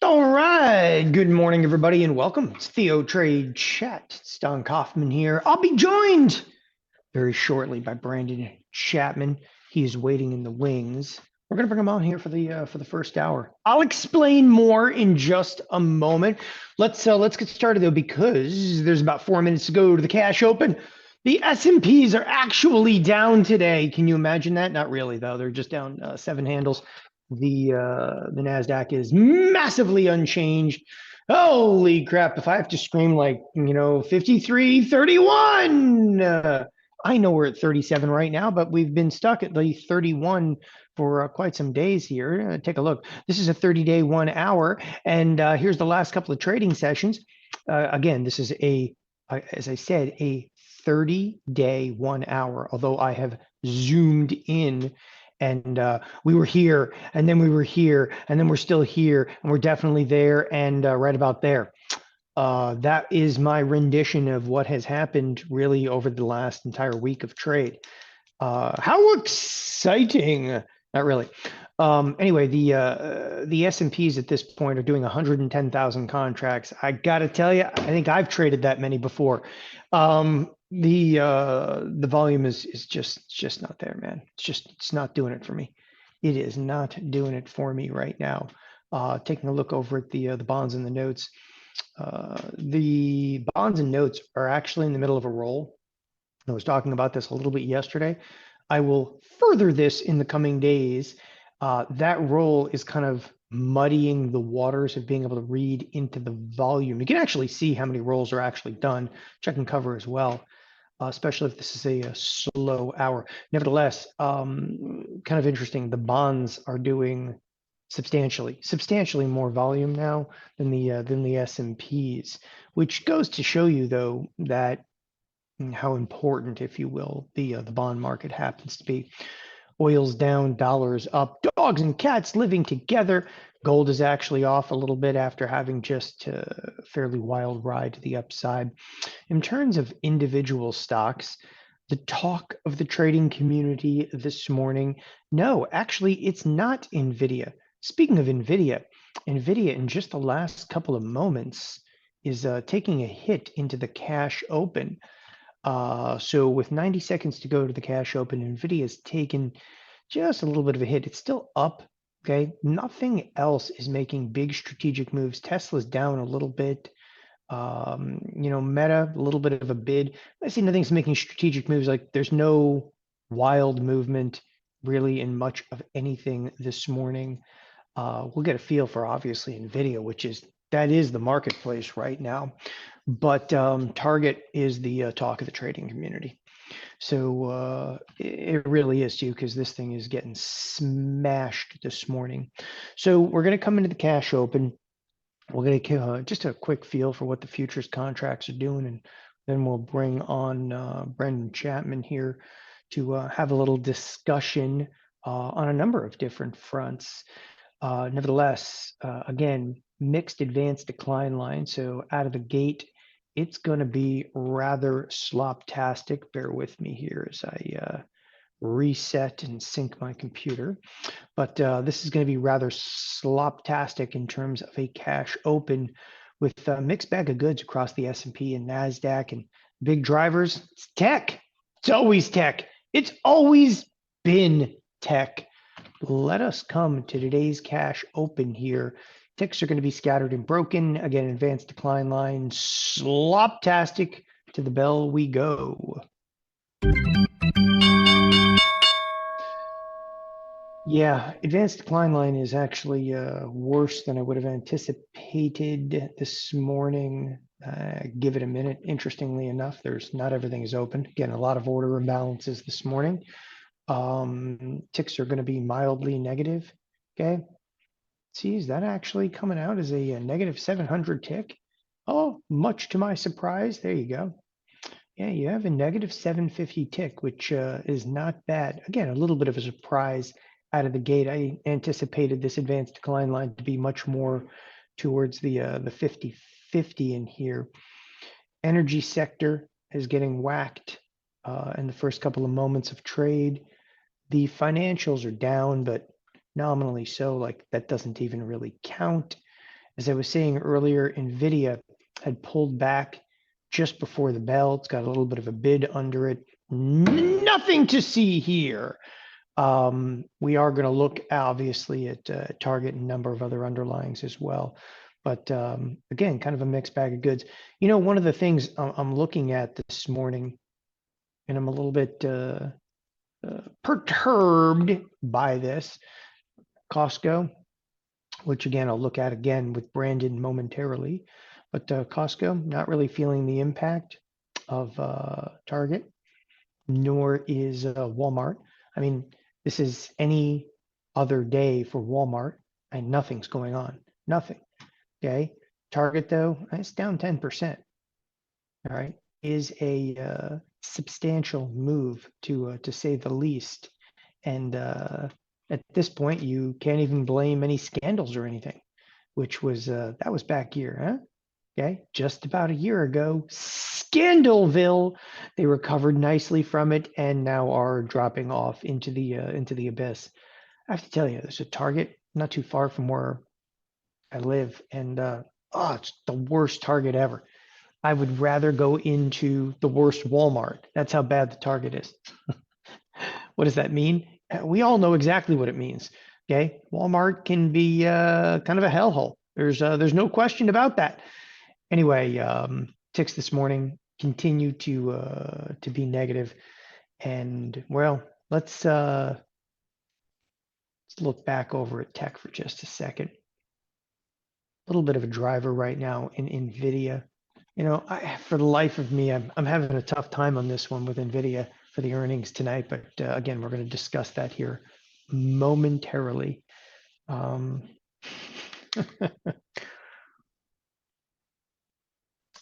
All right. Good morning, everybody, and welcome. It's TheoTRADE Chat. It's Don Kaufman here. I'll be joined very shortly by Brandon Chapman. He is waiting in the wings. We're going to bring him on here for the first hour. I'll explain more in just a moment. Let's get started though, because there's about 4 minutes to go to the cash open. The S&Ps are actually down today. Can you imagine that? Not really though. They're just down 7 handles. The Nasdaq is massively unchanged. Holy crap! If I have to scream like 53.31. I know we're at 37 right now, but we've been stuck at the 31 for quite some days here. Take a look. This is a 30-day 1 hour, and here's the last couple of trading sessions. Again, this is as I said, a 30-day 1 hour, although I have zoomed in and we were here, and then we were here, and then we're still here, and we're definitely there, and right about there. That is my rendition of what has happened really over the last entire week of trade. How exciting! Not really. Anyway, the S&Ps at this point are doing 110,000 contracts. I gotta tell you, I think I've traded that many before. The volume is just not there, man. It's not doing it for me. It is not doing it for me right now. Taking a look over at the bonds and the notes. The bonds and notes are actually in the middle of a roll. I was talking about this a little bit yesterday. I will further this in the coming days. That roll is kind of muddying the waters of being able to read into the volume. You can actually see how many rolls are actually done. Check and cover as well, especially if this is a slow hour. Nevertheless, kind of interesting. The bonds are doing substantially more volume now than the S&Ps, which goes to show you though that how important, if you will, the bond market happens to be. Oil's down, dollars up, dogs and cats living together. Gold is actually off a little bit after having just a fairly wild ride to the upside. In terms of individual stocks, the talk of the trading community this morning, no, actually, it's not NVIDIA. Speaking of NVIDIA in just the last couple of moments is taking a hit into the cash open. So with 90 seconds to go to the cash open, NVIDIA has taken just a little bit of a hit. It's still up, okay? Nothing else is making big strategic moves. Tesla's down a little bit. Meta, a little bit of a bid. I see nothing's making strategic moves. Like there's no wild movement really in much of anything this morning. We'll get a feel for obviously NVIDIA, that is the marketplace right now. But Target is the talk of the trading community. So it really is too, because this thing is getting smashed this morning. So we're going to come into the cash open. We're going to just a quick feel for what the futures contracts are doing, and then we'll bring on Brendan Chapman here to have a little discussion on a number of different fronts. Nevertheless, again, mixed advanced decline line. So out of the gate, it's going to be rather sloptastic. Bear with me here as I reset and sync my computer. But this is going to be rather sloptastic in terms of a cash open with a mixed bag of goods across the S&P and Nasdaq, and big drivers. It's tech. It's always tech. It's always been tech. Let us come to today's cash open here. Ticks are going to be scattered and broken. Again, advanced decline line, sloptastic. To the bell we go. Yeah, advanced decline line is actually worse than I would have anticipated this morning. Give it a minute. Interestingly enough, not everything is open. Again, a lot of order imbalances this morning. Ticks are going to be mildly negative. Okay. See, is that actually coming out as a negative 700 tick? Oh, much to my surprise. There you go. Yeah, you have a negative 750 tick, which is not bad. Again, a little bit of a surprise out of the gate. I anticipated this advanced decline line to be much more towards the 50-50 in here. Energy sector is getting whacked in the first couple of moments of trade. The financials are down, but nominally so, like that doesn't even really count. As I was saying earlier, NVIDIA had pulled back just before the bell. It's got a little bit of a bid under it. Nothing to see here. We are going to look obviously at Target and a number of other underlyings as well. But again, kind of a mixed bag of goods. You know, one of the things I'm looking at this morning, and I'm a little bit perturbed by this, Costco, which again, I'll look at again with Brandon momentarily. But Costco, not really feeling the impact of Target, nor is Walmart. I mean, this is any other day for Walmart and nothing's going on. Nothing. Okay. Target, though, it's down 10%. All right. Is a substantial move to say the least. And at this point, you can't even blame any scandals or anything, which was that was back here, huh? Okay, just about a year ago, Scandalville. They recovered nicely from it and now are dropping off into the abyss. I have to tell you, there's a Target not too far from where I live, and it's the worst Target ever. I would rather go into the worst Walmart. That's how bad the Target is. What does that mean? We all know exactly what it means. Okay, Walmart can be kind of a hellhole. There's no question about that. Anyway, ticks this morning continue to be negative, and well, let's look back over at tech for just a second. A little bit of a driver right now in NVIDIA. You know, for the life of me, I'm having a tough time on this one with NVIDIA for the earnings tonight, but again, we're going to discuss that here momentarily.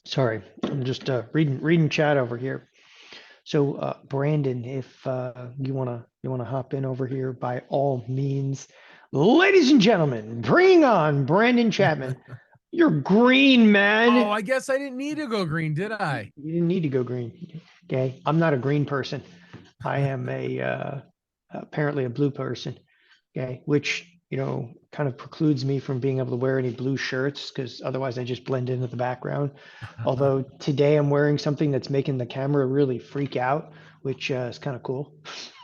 Sorry, I'm just reading chat over here. So Brandon, if you wanna hop in over here, by all means, ladies and gentlemen, bring on Brandon Chapman. You're green, man. Oh, I guess I didn't need to go green, did I? You didn't need to go green. Okay, I'm not a green person. I am a apparently a blue person. Okay, which kind of precludes me from being able to wear any blue shirts because otherwise I just blend into the background. Although today I'm wearing something that's making the camera really freak out, which is kind of cool.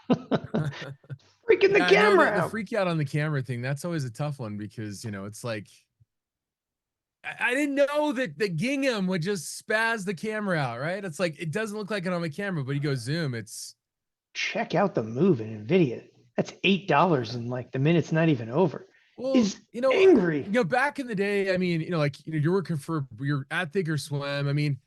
Freaking the Yeah, I know camera the out. freak out on the camera thing. That's always a tough one because it's like I didn't know that the gingham would just spaz the camera out, right? It's like it doesn't look like it on my camera, but you go zoom, it's Check out the move in NVIDIA. That's $8 and like the minute's not even over. well, Is angry. back in the day, I mean, you're working you're at thinkorswim. I mean,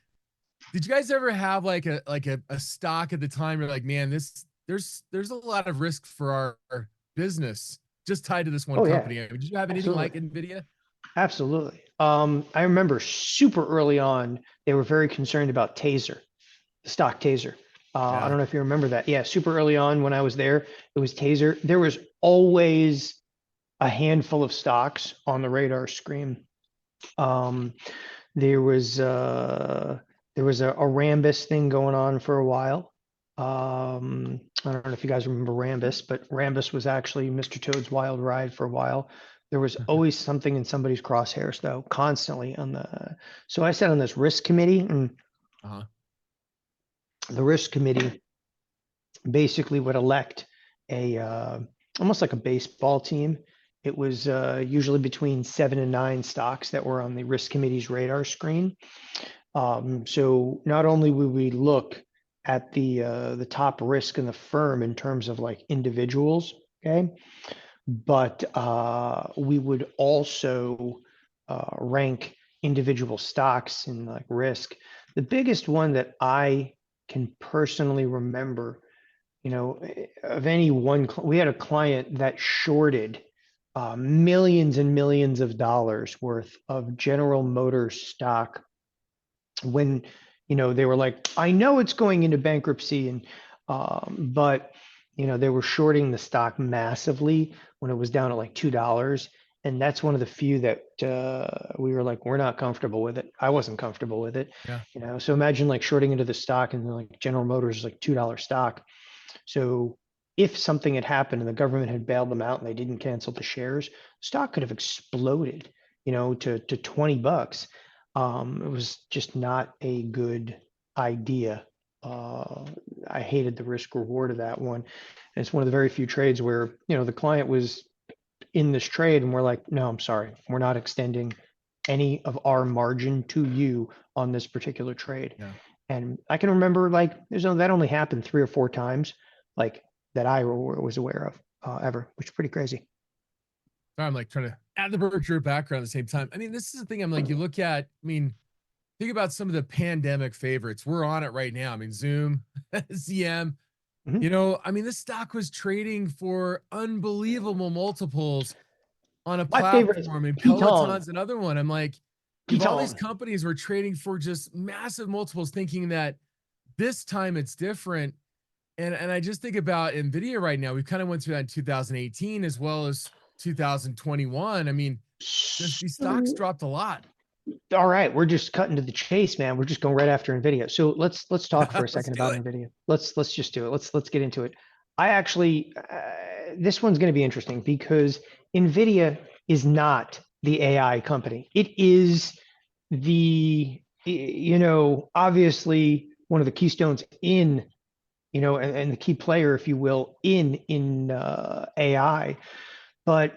did you guys ever have like a stock at the time? You're like, man, there's a lot of risk for our business just tied to this one Oh yeah, company. I mean, did you have anything like absolutely. NVIDIA? Absolutely. I remember super early on, they were very concerned about Taser, the stock Taser. I Yeah. don't know if you remember that. Yeah, super early on when I was there, it was Taser. There was always a handful of stocks on the radar screen. Um, there was a Rambus thing going on for a while. I don't know if you guys remember Rambus, but Rambus was actually Mr. Toad's wild ride for a while. There was always something in somebody's crosshairs, though, constantly on the. So I sat on this risk committee, and Uh-huh. the risk committee basically would elect a almost like a baseball team. It was usually between 7 and 9 stocks that were on the risk committee's radar screen. So not only would we look at the top risk in the firm in terms of like individuals, okay, but we would also rank individual stocks in like risk. The biggest one that I can personally remember, of any one, we had a client that shorted millions and millions of dollars worth of General Motors stock when, they were like, I know it's going into bankruptcy, and but they were shorting the stock massively when it was down at like $2. And that's one of the few that we were like, we're not comfortable with it. I wasn't comfortable with it. Yeah. So imagine like shorting into the stock, and like General Motors is like $2 stock. So if something had happened and the government had bailed them out and they didn't cancel the shares, stock could have exploded. to $20. It was just not a good idea. I hated the risk reward of that one. And it's one of the very few trades where, the client was in this trade and we're like, no, I'm sorry, we're not extending any of our margin to you on this particular trade. Yeah. And I can remember like that only happened 3 or 4 times, like that I was aware of ever, which is pretty crazy. Sorry, I'm like trying to add the Berkshire background at the same time. I mean, this is the thing. I'm like, you look at, I mean, think about some of the pandemic favorites. We're on it right now. I mean, Zoom, ZM, Mhm. I mean, this stock was trading for unbelievable multiples on a My favorite is platform, and Piton. Peloton's another one. I'm like, if all these Piton. companies were trading for just massive multiples, thinking that this time it's different. And I just think about Nvidia right now. We kind of went through that in 2018 as well as 2021. I mean, these stocks So, dropped a lot. all right, we're just cutting to the chase, man. We're just going right after Nvidia. So let's talk for a Let's second do about it. Nvidia. Let's just do it. Let's get into it. I actually this one's going to be interesting because Nvidia is not the AI company. It is obviously one of the keystones in, and the key player, if you will, in AI. But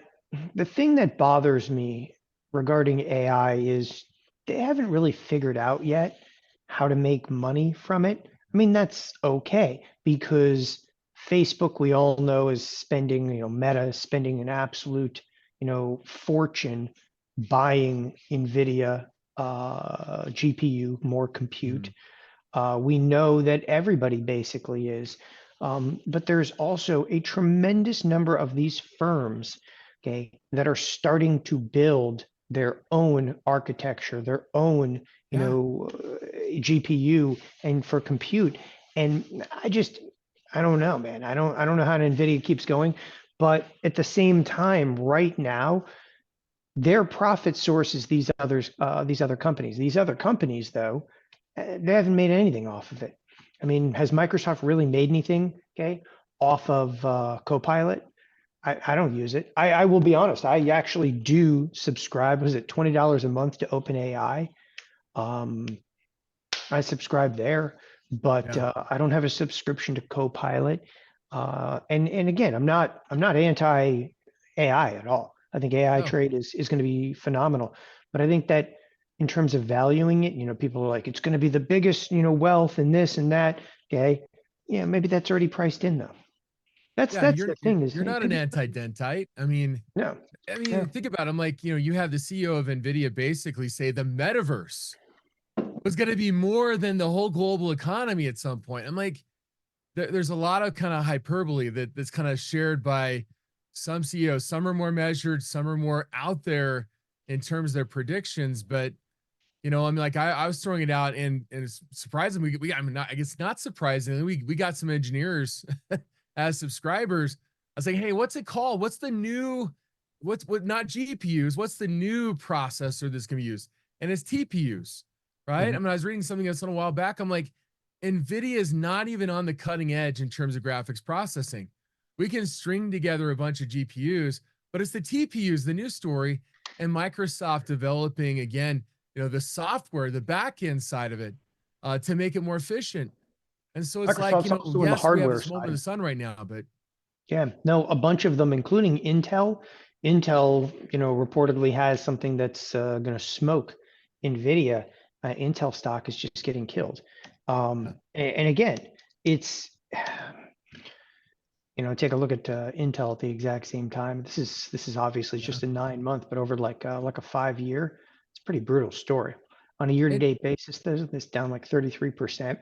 the thing that bothers me regarding AI is they haven't really figured out yet how to make money from it. I mean, that's okay because Facebook, we all know, is spending, Meta is spending an absolute, fortune buying NVIDIA GPU, more compute. Mhm. We know that everybody basically is. But there's also a tremendous number of these firms, okay, that are starting to build their own architecture, their own, Yeah. GPU and for compute. And I don't know, man. I don't know how NVIDIA keeps going. But at the same time, right now, their profit source is these other companies. These other companies, though, they haven't made anything off of it. I mean, has Microsoft really made anything, okay, off of Copilot? I don't use it. I will be honest. I actually do subscribe. Was it $20 a month to OpenAI? Um, I subscribe there, but Yeah. I don't have a subscription to Copilot. And again, I'm not anti AI at all. I think AI No. trade is going to be phenomenal. But I think that in terms of valuing it, people are like, it's going to be the biggest, wealth and this and that. Okay. Yeah, maybe that's already priced in though. That's Yeah. that's the thing is You're it not could an be anti-dentite. no. I Yeah. mean, think about it. I'm like, you have the CEO of Nvidia basically say the metaverse was going to be more than the whole global economy at some point. I'm like, there's a lot of kind of hyperbole that's kind of shared by some CEOs. Some are more measured, some are more out there in terms of their predictions. But I'm like, I was throwing it out, and it's surprising. I mean, I guess not surprisingly, we got some engineers as subscribers. I was like, hey, what's it called? What's the new, what not GPUs? What's the new processor that's gonna be used? And it's TPUs, right? Mhm. I mean, I was reading something else a while back. I'm like, NVIDIA is not even on the cutting edge in terms of graphics processing. We can string together a bunch of GPUs, but it's the TPUs, the new story, and Microsoft developing again, the software, the back end side of it, to make it more efficient. And so it's like, Microsoft's also doing the yes, we have hardware this moment in side. the sun right now, but Yeah, no, a bunch of them, including Intel. Intel, reportedly has something that's going to smoke NVIDIA. Intel stock is just getting killed. And again, it's, take a look at Intel at the exact same time. This is obviously yeah. just a 9 month, but over like a 5 year, it's a pretty brutal story. On a year to It, date basis, there's this down like 33%.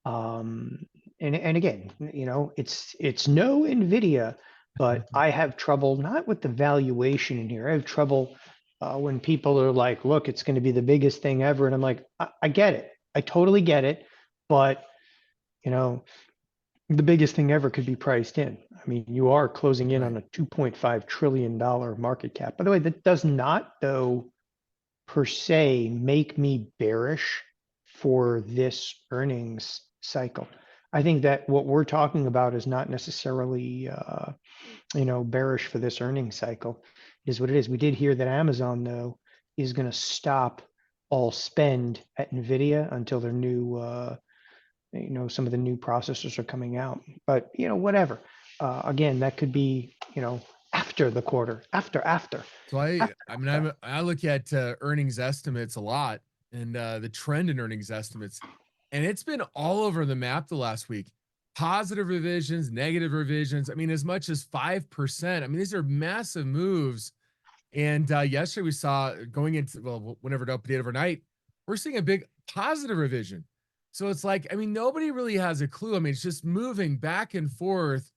Um, and again, it's no Nvidia, but I have trouble not with the valuation in here. I have trouble when people are like, "Look, it's going to be the biggest thing ever," and I'm like, I get it, I totally get it, but you know, the biggest thing ever could be priced in. I mean, you are closing in right. on a $2.5 trillion market cap. By the way, that does not, though, per se make me bearish for this earnings cycle. I think that what we're talking about is not necessarily, bearish for this earnings cycle. It is what it is. We did hear that Amazon, though, is going to stop all spend at NVIDIA until their new, some of the new processors are coming out. But, whatever. Again, that could be, after the quarter, after. So I look at earnings estimates a lot, and the trend in earnings estimates, and it's been all over the map the last week. Positive revisions, negative revisions. I mean, as much as 5%. I mean, these are massive moves. And yesterday we saw going into, well, whenever it updated overnight, we're seeing a big positive revision. So it's like, I mean, nobody really has a clue. I mean, it's just moving back and forth,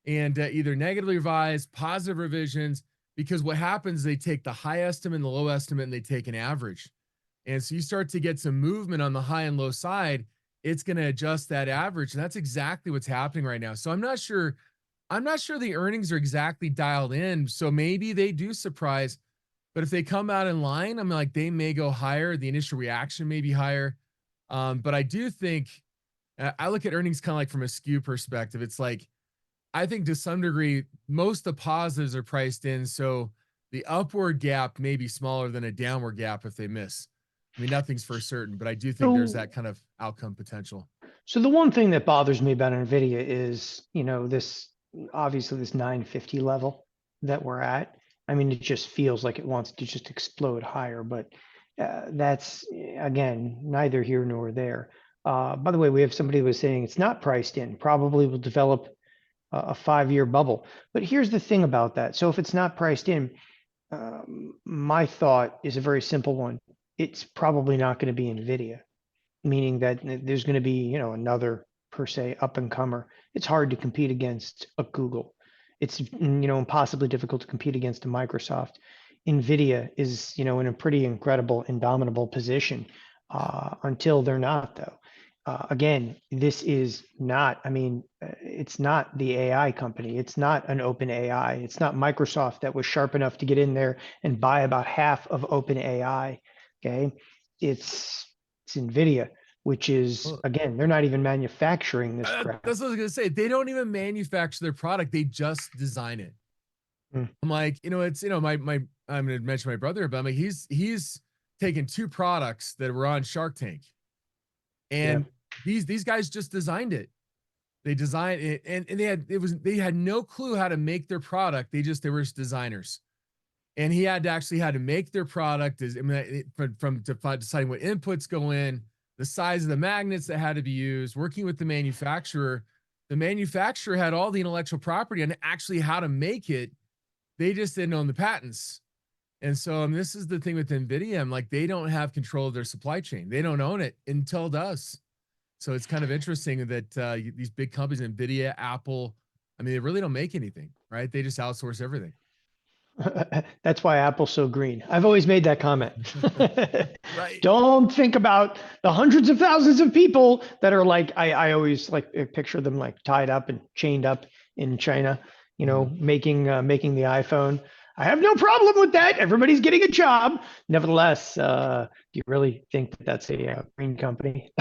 and either negatively revised, positive revisions, because what happens is they take the high estimate and the low estimate and they take an average. And so you start to get some movement on the high and low side, it's going to adjust that average. And that's exactly what's happening right now. So I'm not sure the earnings are exactly dialed in. So maybe they do surprise, but if they come out in line, I'm like, they may go higher. The initial reaction may be higher. But I do think I look at earnings kind of like from a skew perspective. It's like, I think to some degree, most of the positives are priced in. So the upward gap may be smaller than a downward gap if they miss. I mean, nothing's for certain, but I do think there's that kind of outcome potential. So the one thing that bothers me about NVIDIA is, this obviously this 950 level that we're at. I mean, it just feels like it wants to just explode higher, but that's, again, neither here nor there. By the way, we have somebody who was saying it's not priced in, probably will develop a 5-year bubble. But here's the thing about that. So if it's not priced in, my thought is a very simple one. It's probably not going to be NVIDIA, meaning that there's going to be, another per se up and comer. It's hard to compete against a Google. It's, impossibly difficult to compete against a Microsoft. NVIDIA is, in a pretty incredible, indomitable position until they're not, though. Again, this is not, it's not the AI company. It's not an open AI. It's not Microsoft that was sharp enough to get in there and buy about half of open AI. Okay. It's NVIDIA, which is, again, they're not even manufacturing this crap. That's what I was going to say. They don't even manufacture their product. They just design it. I'm like, it's, I'm going to mention my brother, but I'm like, he's taken 2 products that were on Shark Tank, and these guys just designed it. They designed it, and they had no clue how to make their product. They were just designers, and he had to make their product from deciding what inputs go in, the size of the magnets that had to be used, working with the manufacturer. The manufacturer had all the intellectual property on actually how to make it. They just didn't own the patents. And so this is the thing with NVIDIA. I'm like, they don't have control of their supply chain. They don't own it until it does. So it's kind of interesting that these big companies, NVIDIA, Apple, they really don't make anything, right? They just outsource everything. That's why Apple's so green. I've always made that comment. Right. Don't think about the hundreds of thousands of people that are like, I always like picture them like tied up and chained up in China, making the iPhone. I have no problem with that. Everybody's getting a job. Nevertheless, do you really think that that's a green company?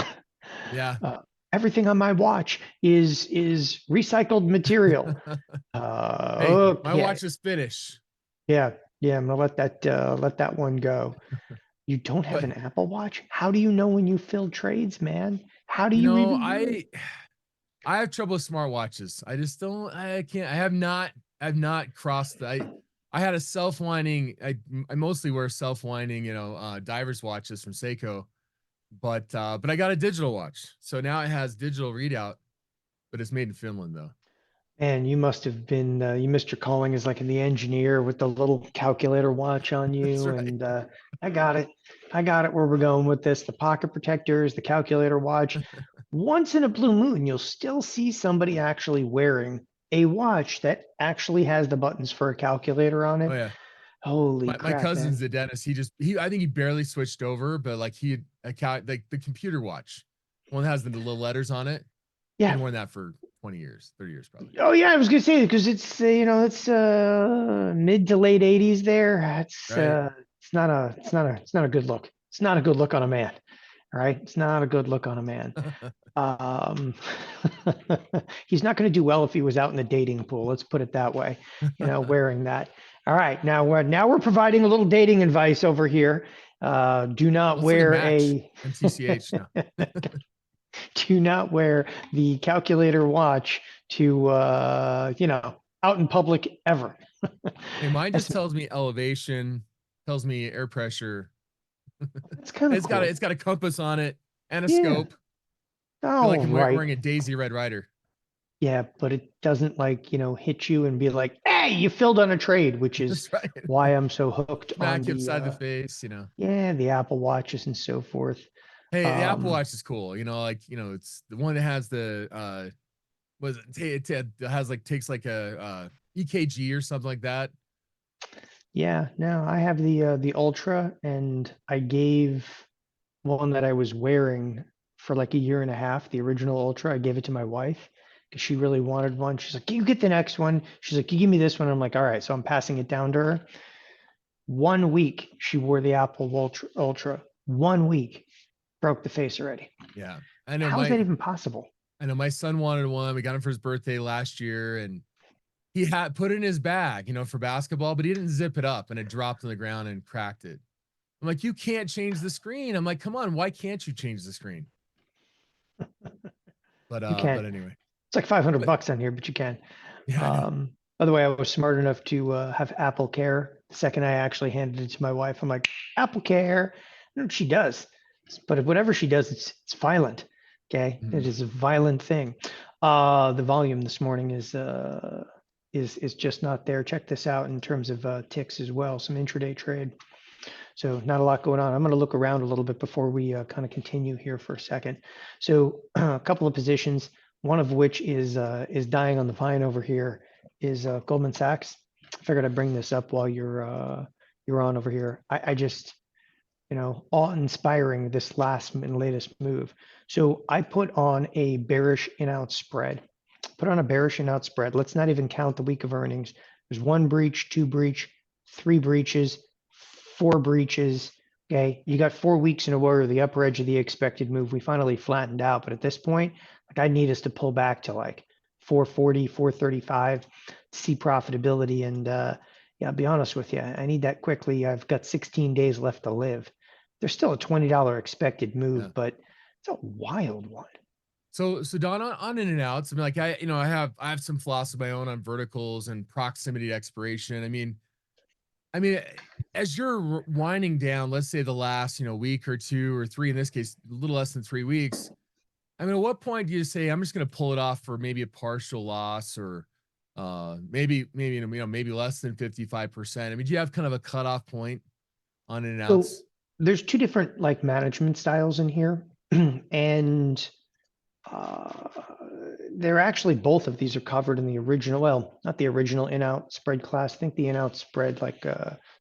Yeah. Everything on my watch is recycled material. Hey, okay. my watch is Finnish. Yeah, I'm gonna let that one go. You don't have an Apple Watch? How do you know when you fill trades, man? How do you even know? I have trouble with smartwatches. I just don't. I can't. I've not crossed. I had a self-winding. I mostly wear self-winding, divers watches from Seiko, but I got a digital watch, so now it has digital readout, but it's made in Finland though. And you must have been, you missed your calling as like the engineer with the little calculator watch on you. Right. And I got it where we're going with this. The pocket protectors, the calculator watch. Once in a blue moon, you'll still see somebody actually wearing a watch that actually has the buttons for a calculator on it. Oh yeah. Holy crap, My cousin's man. the dentist. I think he barely switched over, but like he account like the computer watch, one that has the little letters on it. Yeah. Been wearing that for 20 years, 30 years probably. Oh yeah, I was gonna say because it's it's mid to late 80s there. It's not a good look. It's not a good look on a man. All right, it's not a good look on a man. He's not going to do well if he was out in the dating pool. Let's put it that way. Wearing that. All right, now we're providing a little dating advice over here. Do not Let's look at wear Match. a MTCH now. do not wear the calculator watch to out in public ever. Hey, mine just That's tells me elevation, tells me air pressure. that's kind of cool. It's got a compass on it and a Yeah. scope. I feel All like I'm right. wearing a Daisy Red Rider. Yeah, but it doesn't hit you and be like, "Hey, you filled on a trade," which is That's right. why I'm so hooked on Smack you upside the face. the Apple Watches and so forth. Hey, the Apple Um, Watch is cool. It's the one that has the was it has like takes like a EKG or something like that. yeah, no, I have the Ultra, and I gave one that I was wearing for like a year and a half, the original Ultra. I gave it to my wife because she really wanted one. She's like, "You get the next one." She's like, "You give me this one." I'm like, "All right." So I'm passing it down to her. 1 week she wore the Apple Ultra. 1 week broke the face already. Yeah. How is that even possible? I know my son wanted one. We got him for his birthday last year and he had put it in his bag, for basketball, but he didn't zip it up and it dropped on the ground and cracked it. I'm like, you can't change the screen. I'm like, come on, why can't you change the screen? You can. But anyway. It's like 500 But bucks on here, but you can. yeah, I know. By the way, I was smart enough to have Apple Care. The second I actually handed it to my wife, I'm like, Apple Care. I don't know what she does, but whatever she does, it's violent. Okay, it Mhm. is a violent thing. The volume this morning is just not there. Check this out in terms of ticks as well. Some intraday trade. So not a lot going on. I'm going to look around a little bit before we kind of continue here for a second. So a couple of positions, one of which is dying on the vine over here, is Goldman Sachs. I figured I'd bring this up while you're on over here. I just awe-inspiring, this last and latest move. So I put on a bearish in-out spread. Put on a bearish in-out spread. Let's not even count the week of earnings. There's one breach, two breach, three breaches, four breaches. Okay, you got 4 weeks in a row, the upper edge of the expected move. We finally flattened out, but at this point, like, I need us to pull back to like 440, 435 to see profitability. And yeah, I'll be honest with you, I need that quickly. I've got 16 days left to live. There's still a $20 expected Yeah. move, but it's a wild one. So Don, on in and outs. I mean, like I have some philosophy of my own on verticals and proximity to expiration. I mean, as you're winding down, let's say the last, week or two or three, in this case, a little less than 3 weeks. I mean, at what point do you say, I'm just going to pull it off for maybe a partial loss or maybe less than 55%? I mean, do you have kind of a cutoff point on in and So outs? there's two different like management styles in here, and uh, they're actually, both of these are covered in the original. Well, not the original in-out spread class. I think the in-out spread, like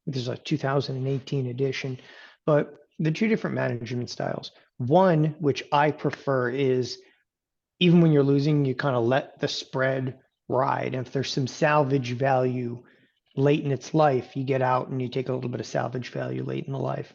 there's a 2018 edition, but the two different management styles. One, which I prefer, is even when you're losing, you kind of let the spread ride. And if there's some salvage value late in its life, you get out and you take a little bit of salvage value late in the life.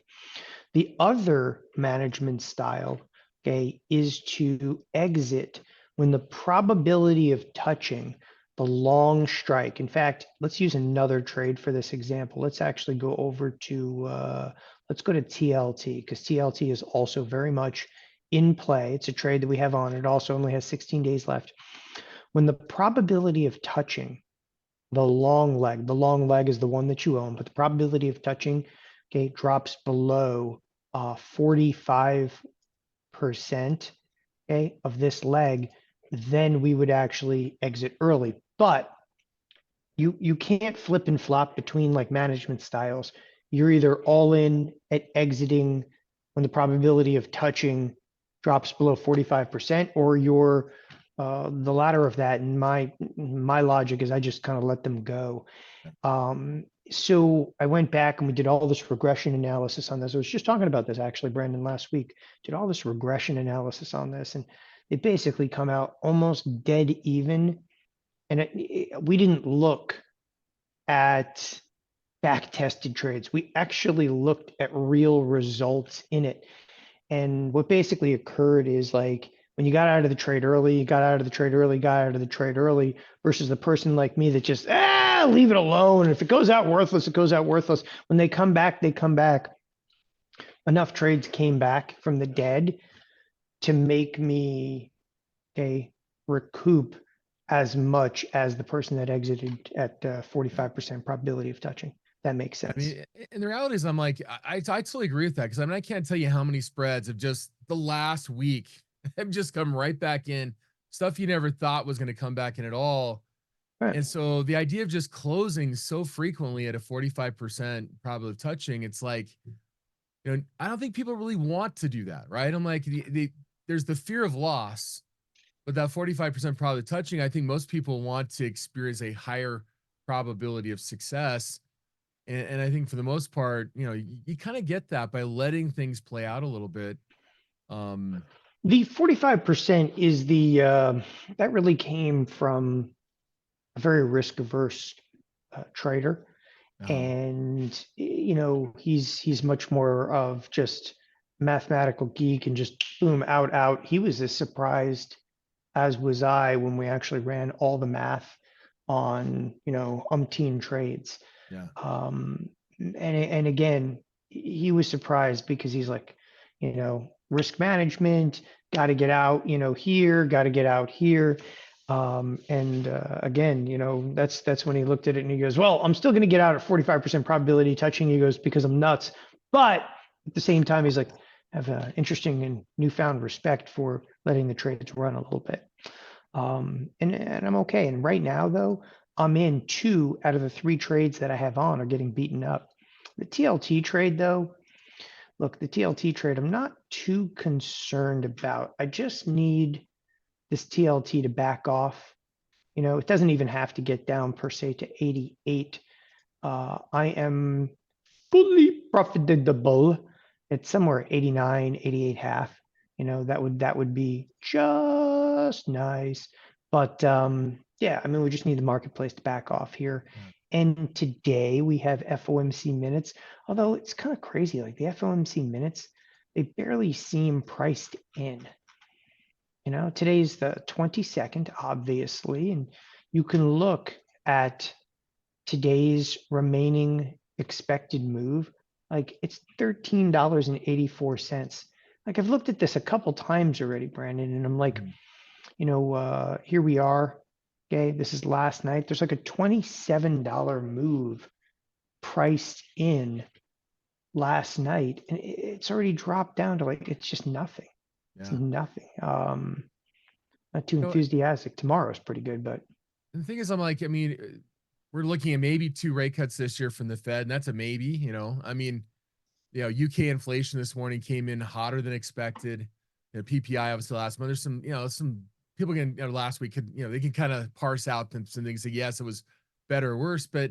The other management style, okay, is to exit when the probability of touching the long strike. In fact, let's use another trade for this example. Let's actually go over to, let's go to TLT, because TLT is also very much in play. It's a trade that we have on. It also only has 16 days left. When the probability of touching the long leg is the one that you own, but the probability of touching, okay, drops below 45%, okay, of this leg, then we would actually exit early. But you can't flip and flop between like management styles. You're either all in at exiting when the probability of touching drops below 45%, or you're the latter of that. And my logic is I just kind of let them go. So I went back and we did all this regression analysis on this. I was just talking about this actually, Brandon, last week. Did all this regression analysis on this, and it basically come out almost dead even. And we didn't look at back tested trades. We actually looked at real results in it. And what basically occurred is, like, when you got out of the trade early, you got out of the trade early, got out of the trade early, versus the person like me that just, leave it alone. If it goes out worthless, it goes out worthless. When they come back, they come back. Enough trades came back from the dead to make me recoup as much as the person that exited at 45% probability of touching. That makes I sense. mean, and the reality is, I'm like, I totally agree with that, because I mean, I can't tell you how many spreads of just the last week have just come right back in, stuff you never thought was going to come back in at all. Right. And so the idea of just closing so frequently at a 45% probability of touching, it's like, I don't think people really want to do that, right? I'm like, there's the fear of loss, but that 45% probability of touching, I think most people want to experience a higher probability of success. And I think for the most part, you kind of get that by letting things play out a little bit. The 45% is that really came from a very risk averse trader. And, he's much more of just mathematical geek and just boom, out. He was as surprised as was I when we actually ran all the math on, umpteen trades. Yeah. And again, he was surprised because he's like, risk management, got to get out, here, got to get out here. Again, that's when he looked at it and he goes, well, I'm still going to get out at 45% probability touching. He goes, because I'm nuts. But at the same time, he's like, I have an interesting and newfound respect for letting the trades run a little bit. And I'm okay. And right now, though, I'm in 2 out of the 3 trades that I have on are getting beaten up. The TLT trade, though, look, the TLT trade, I'm not too concerned about. I just need this TLT to back off. It doesn't even have to get down per se to 88. I am fully profitable at somewhere 89, 88 half. That would be just nice. But yeah, I mean, we just need the marketplace to back off here. Yeah. And today we have FOMC minutes, although it's kind of crazy. Like the FOMC minutes, they barely seem priced in. Today's the 22nd, obviously, and you can look at today's remaining expected move. Like it's $13.84. Like I've looked at this a couple times already, Brandon, and I'm like, here we are. Okay, this is last night. There's like a $27 move priced in last night, and it's already dropped down to like it's just nothing. It's Yeah. nothing. Not too No, enthusiastic. Tomorrow's pretty good, but the thing is, I'm like, I mean, we're looking at maybe 2 rate cuts this year from the Fed, and that's a maybe. I mean, UK inflation this morning came in hotter than expected. PPI obviously last month. There's some people can last week could they can kind of parse out some things. Like, yes, it was better or worse, but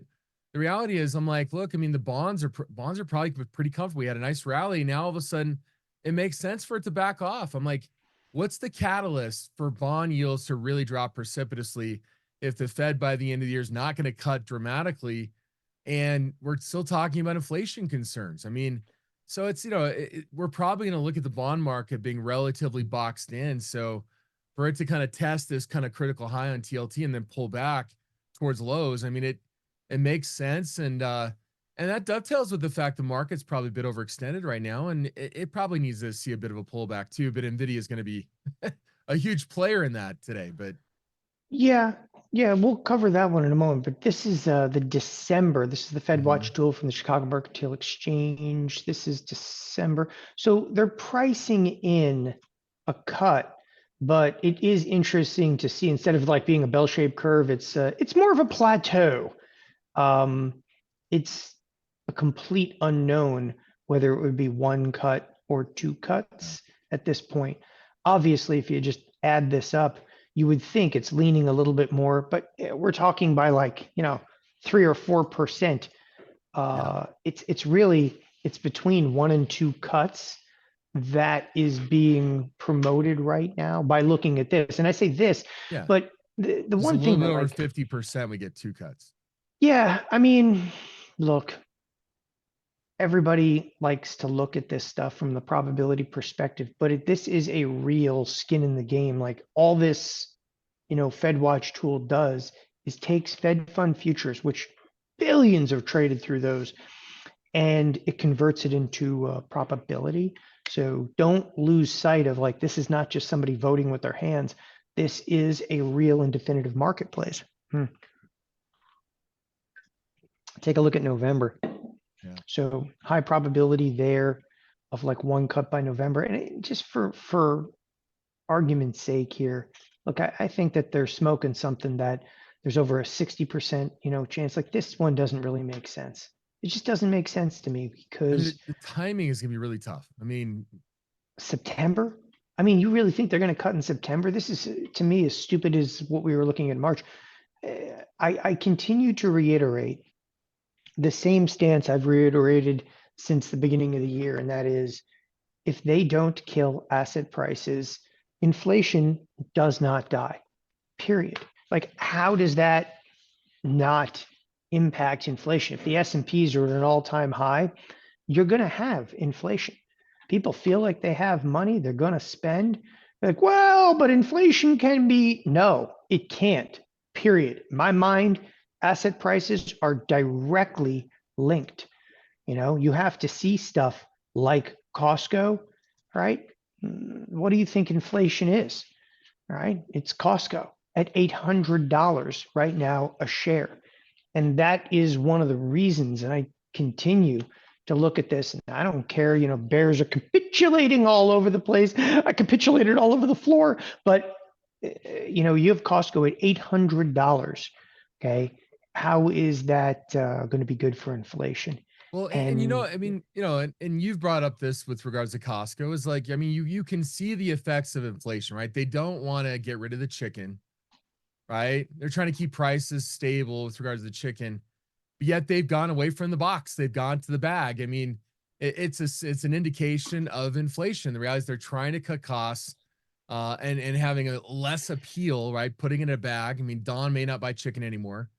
the reality is, I'm like, look, I mean, the bonds are probably pretty comfortable. We had a nice rally. Now all of a sudden, it makes sense for it to back off. I'm like, what's the catalyst for bond yields to really drop precipitously if the Fed by the end of the year is not going to cut dramatically? And we're still talking about inflation concerns. I mean, so it's, we're probably going to look at the bond market being relatively boxed in. So for it to kind of test this kind of critical high on TLT and then pull back towards lows, I mean, it makes sense. And that dovetails with the fact the market's probably a bit overextended right now. And it probably needs to see a bit of a pullback too, but NVIDIA is going to be a huge player in that today. But yeah, we'll cover that one in a moment. But this is the December. This is the Fed Watch tool from the Chicago Mercantile Exchange. This is December. So they're pricing in a cut, but it is interesting to see instead of like being a bell-shaped curve, it's more of a plateau. It's a complete unknown whether it would be 1 cut or 2 cuts at this point. Obviously, if you just add this up, you would think it's leaning a little bit more, but we're talking by like, 3 or 4%. It's between 1 and 2 cuts that is being promoted right now by looking at this. And I say this, but the one thing a little that bit over 50%, we get 2 cuts. Yeah, I mean, look, everybody likes to look at this stuff from the probability perspective, but this is a real skin in the game. Like all this, Fed Watch tool does is takes Fed fund futures, which billions are traded through those, and it converts it into probability. So don't lose sight of like, this is not just somebody voting with their hands. This is a real and definitive marketplace. Take a look at November. Yeah. So high probability there of like one cut by November. And just for argument's sake here, look, I think that they're smoking something that there's over a 60%, chance. Like this one doesn't really make sense. It just doesn't make sense to me I mean, because the timing is going to be really tough. I mean, September. I mean, you really think they're going to cut in September? This is to me as stupid as what we were looking at in March. I continue to reiterate the same stance I've reiterated since the beginning of the year, and that is if they don't kill asset prices, inflation does not die, period. Like, how does that not impact inflation? If the S&Ps are at an all-time high, you're going to have inflation. People feel like they have money, they're going to spend. They're like, well, but inflation can be. No, it can't, period. In my mind, asset prices are directly linked. You have to see stuff like Costco, right? What do you think inflation is? Right? It's Costco at $800 right now a share. And that is one of the reasons, and I continue to look at this, and I don't care, bears are capitulating all over the place. I capitulated all over the floor, but you have Costco at $800. Okay. How is that going to be good for inflation? well, and And I mean, and you've brought up this with regards to Costco is like, I mean, you can see the effects of inflation, right? They don't want to get rid of the chicken, right? They're trying to keep prices stable with regards to the chicken, but yet they've gone away from the box. They've gone to the bag. I mean, it's an indication of inflation. The reality is they're trying to cut costs, and having a less appeal, right? Putting it in a bag. I mean, Don may not buy chicken anymore.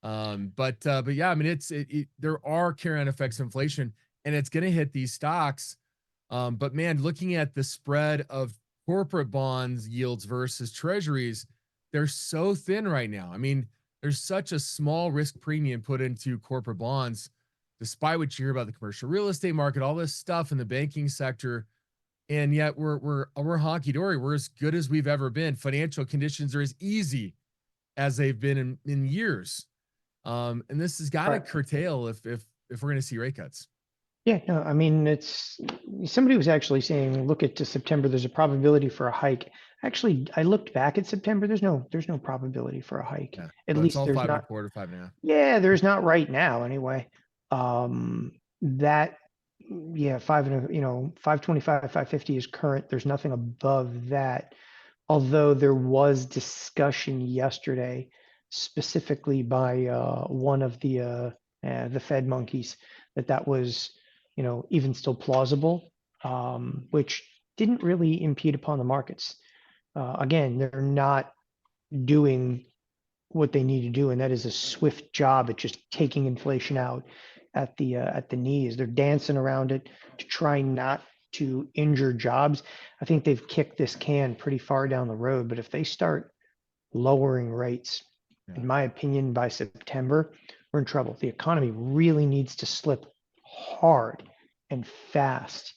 But yeah, I mean, there are carry-on effects of inflation, and it's going to hit these stocks. But man, looking at the spread of corporate bonds yields versus treasuries, they're so thin right now. I mean, there's such a small risk premium put into corporate bonds, despite what you hear about the commercial real estate market, all this stuff in the banking sector. And yet we're honky dory. We're as good as we've ever been. Financial conditions are as easy as they've been in years. And this has got to curtail if we're going to see rate cuts. yeah, no, I mean, it's somebody was actually saying, look at to September, there's a probability for a hike. Actually, I looked back at September, there's no probability for a hike. Yeah, At so it's least all there's five and a not. quarter, 5.5. Yeah, there's not right now anyway. That, yeah, 525, 550 is current. There's nothing above that. Although there was discussion yesterday, specifically by one of the Fed monkeys, that was, even still plausible, which didn't really impede upon the markets. Again, they're not doing what they need to do, and that is a swift job at just taking inflation out at the knees. They're dancing around it to try not to injure jobs. I think they've kicked this can pretty far down the road, but if they start lowering rates, Yeah. in my opinion, by September, we're in trouble. The economy really needs to slip hard and fast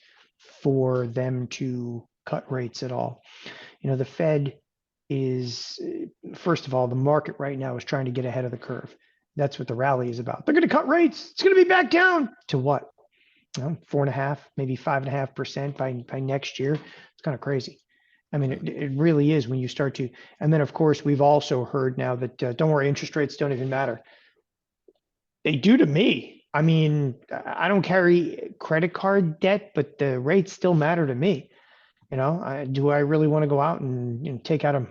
for them to cut rates at all. The Fed is, first of all, the market right now is trying to get ahead of the curve. That's what the rally is about. They're going to cut rates. It's going to be back down to what? 4.5%, maybe 5.5% by next year. It's kind of crazy. I mean, it really is when you start to. And then, of course, we've also heard now that don't worry, interest rates don't even matter. They do to me. I mean, I don't carry credit card debt, but the rates still matter to me. Do I really want to go out and take out a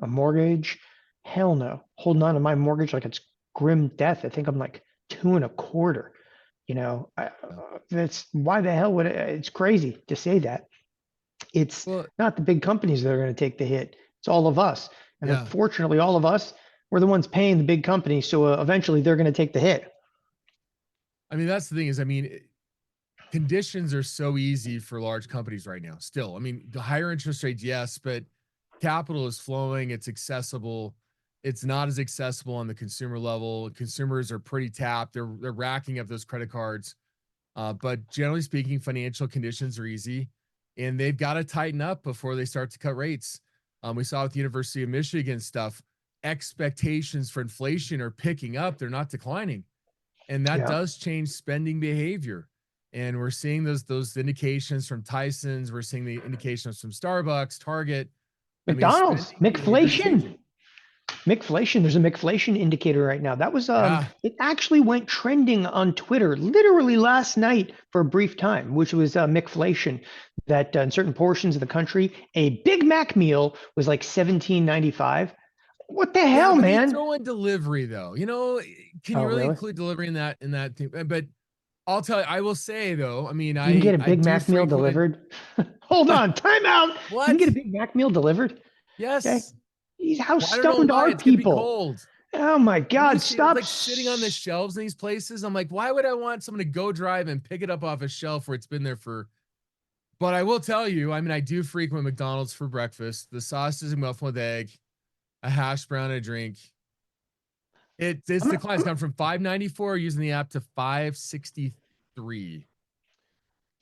mortgage? Hell no. Holding on to my mortgage like it's grim death. I think I'm like 2.25. That's why the hell would it's crazy to say that. It's Well, not the big companies that are going to take the hit. It's all of us. And yeah. unfortunately, all of us, we're the ones paying the big companies. So eventually they're going to take the hit. I mean, that's the thing is, I mean, conditions are so easy for large companies right now. Still, I mean, the higher interest rates, yes, but capital is flowing, it's accessible. It's not as accessible on the consumer level. Consumers are pretty tapped. They're racking up those credit cards. But generally speaking, financial conditions are easy, and they've got to tighten up before they start to cut rates. We saw with the University of Michigan stuff, expectations for inflation are picking up, they're not declining. And that Yeah. does change spending behavior. And we're seeing those indications from Tyson's, we're seeing the indications from Starbucks, Target. I mean, McDonald's, spending behavior is changing. McFlation. McFlation, there's a McFlation indicator right now. That was Yeah. it actually went trending on Twitter literally last night for a brief time, which was McFlation. That in certain portions of the country, a Big Mac meal was like 17.95. What the Yeah, hell, but they man? throw in delivery though. You know, can Oh, you really really? include delivery in that thing? But I'll tell you, I will say though, I mean, You can get a I Big do Mac meal frequent delivered. Hold on, time out. You can get a what? Big Mac meal delivered. Okay. Yes. How Well, I don't know stoned why. are It's gonna be people? cold. Oh my When you God, see it's stop. like sitting on the shelves in these places, I'm like, why would I want someone to go drive and pick it up off a shelf where it's been there for? But I will tell you, I mean, I do frequent McDonald's for breakfast. The sausage and muffin with egg, a hash brown, and a drink. It's declines come from 5.94 using the app to 5.63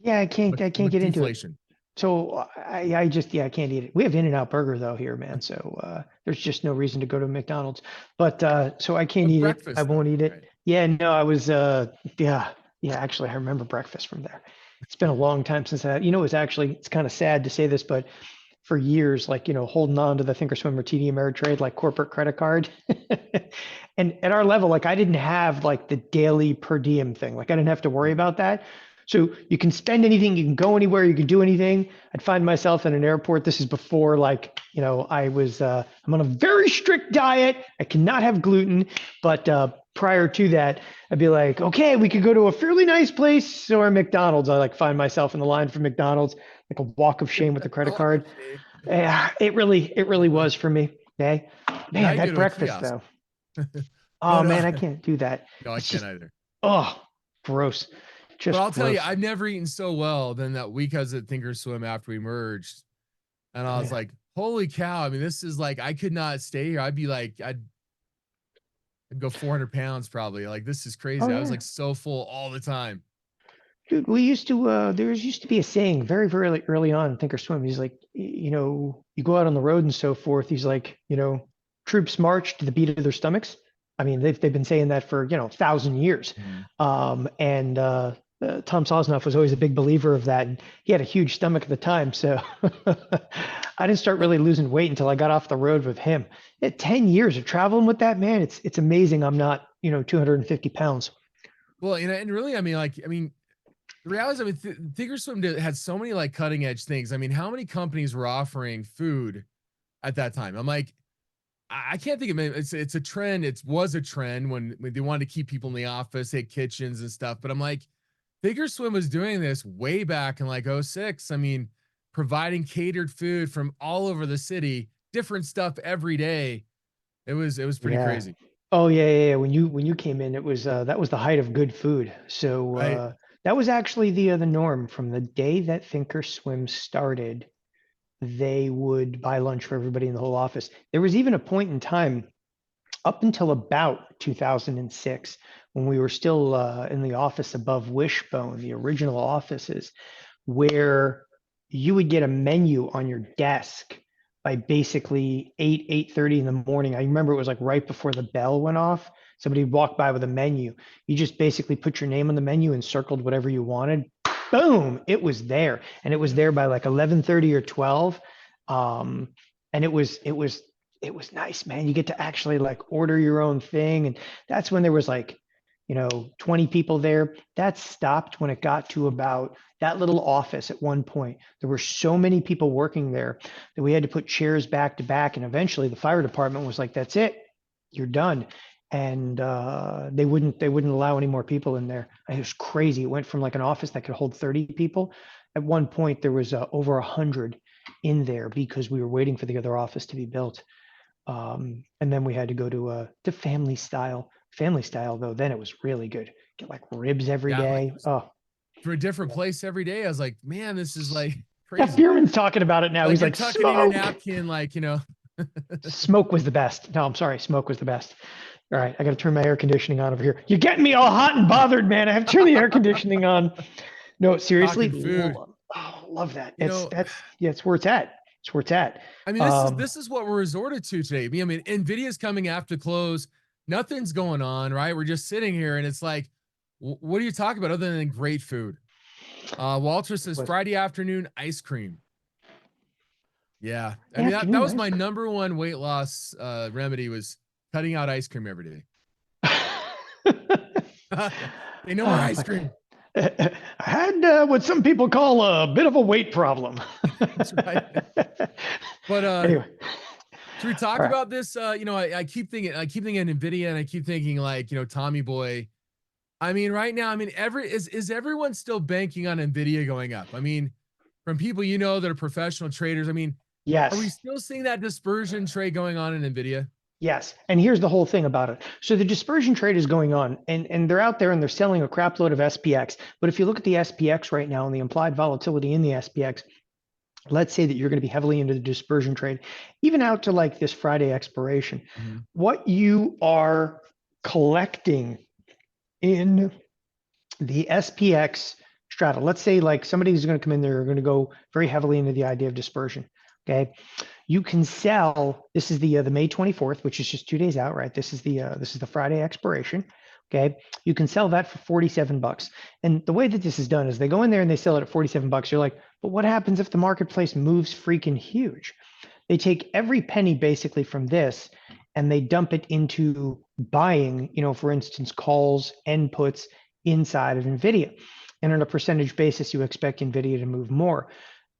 Yeah, I can't with get into it. deflation. So I just, yeah, I can't eat it. We have In-N-Out Burger though here, man. So there's just no reason to go to McDonald's. But so I can't But eat it. I breakfast though, won't eat it. right? Yeah, no, I was yeah, yeah, actually I remember breakfast from there. It's been a long time since that. It's kind of sad to say this, but for years, like, holding on to the Thinkorswim or TD Ameritrade, like corporate credit card. And at our level, like I didn't have like the daily per diem thing. Like I didn't have to worry Mm. about that. So you can spend anything, you can go anywhere, you can do anything. I'd find myself in an airport. This is before like, I'm on a very strict diet. I cannot have gluten. But prior to that, I'd be like, okay, we could go to a fairly nice place or McDonald's. I like find myself in the line for McDonald's, like a walk of shame with the A credit walk of card. shame. Yeah, it really was for me. Okay. Yeah, Man, I go that to a breakfast kiosk, though. Oh but man, I can't do that. no, I It's can't just, either. oh, gross. But Just I'll tell you, gross. I've never eaten so well than that week I was at Thinkorswim after we merged, and I Oh was yeah. like, holy cow! I mean, this is like I could not stay here. I'd be like, I'd go 400 pounds probably. Like this is Oh crazy. I was yeah. like so full all the time. Dude, we used to there used to be a saying very, very early on in Thinkorswim. He's like, you go out on the road and so forth. He's like, troops march to the beat of their stomachs. I mean, they've been saying that for, 1,000 years. Mhm. And Tom Sosnoff was always a big believer of that. And he had a huge stomach at the time. So I didn't start Well, really losing weight until I got off the road with him. 10 years of traveling with that man. It's amazing. I'm not, 250 pounds. well, and really, I mean, the reality is, I mean, Thinkorswim had so many like cutting edge things. I mean, how many companies were offering food at that time? I'm like, I can't think of it. It's a trend. It was a trend when they wanted to keep people in the office, had kitchens and stuff. But I'm like, Thinkorswim was doing this way back in like '06. I mean, providing catered food from all over the city, different stuff every day. It was pretty Yeah. crazy, Oh yeah, yeah, yeah. When you came in, it was that was the height of good food. So right? that was actually the norm from the day that Thinkorswim started. They would buy lunch for everybody in the whole office. There was even a point in time up until about 2006 when we were still in the office above Wishbone, the original offices, where you would get a menu on your desk by basically 8:30 in the morning. I remember it was like right before the bell went off. Somebody would walk by with a menu. You just basically put your name on the menu and circled whatever you wanted. Boom, it was there. And it was there by like 11:30 or 12. Um, and it was nice, man. You get to actually like order your own thing. And that's when there was like, 20 people there. That stopped when it got to about that little office at one point. There were so many people working there that we had to put chairs back to back. And eventually the fire department was like, that's it, you're done. And they wouldn't allow any more people in there. It was crazy. It went from like an office that could hold 30 people. At one point, there was over 100 in there because we were waiting for the other office to be built. And then we had to go to family style. Family style though, then it was really good. Get like ribs every Yeah, like day. Oh, for a different place every day. I was like, man, this is like yeah, crazy. Fearman's talking about it now. Like He's you're like tucking in your smoke. napkin, like Smoke was the best. No, I'm sorry. Smoke was the best. All right. I got to turn my air conditioning on over here. You're getting me all hot and bothered, man. I have to turn the air conditioning on. No, seriously. Talking food. Love that. You know, Yeah, it's where it's at. It's where it's at. I mean, Um, this is what we're resorted to today. I mean, Nvidia's coming after close. Nothing's going on, right? We're just sitting here, and it's like, what are you talking about other than great food? Walter says with Friday afternoon ice cream. Yeah, I mean that afternoon was ice my cream. number one weight loss remedy was cutting out ice cream every day. Say no more ice cream. I had what some people call a bit of a weight problem. That's right. But Anyway, should we talk all right. about this? I keep thinking, Nvidia, and I keep thinking like, Tommy Boy. I mean, right now, I mean, is everyone still banking on Nvidia going up? I mean, from people that are professional traders. I mean, are we Yes. still seeing that dispersion trade going on in Nvidia? Yes. And here's the whole thing about it. So the dispersion trade is going on and they're out there and they're selling a crap load of SPX. But if you look at the SPX right now and the implied volatility in the SPX, let's say that you're going to be heavily into the dispersion trade, even out to like this Friday expiration, what you are collecting in the SPX strata, let's say like somebody's going to come in there, are going to go very heavily into the idea of dispersion. Okay. You can sell, this is the May 24th, which is just 2 days out, right? This is the Friday expiration. Okay. You can sell that for 47 bucks. And the way that this is done is they go in there and they sell it at 47 bucks. You're like, but what happens if the marketplace moves freaking huge? They take every penny basically from this and they dump it into buying, for instance, calls and puts inside of NVIDIA. And on a percentage basis, you expect NVIDIA to move more.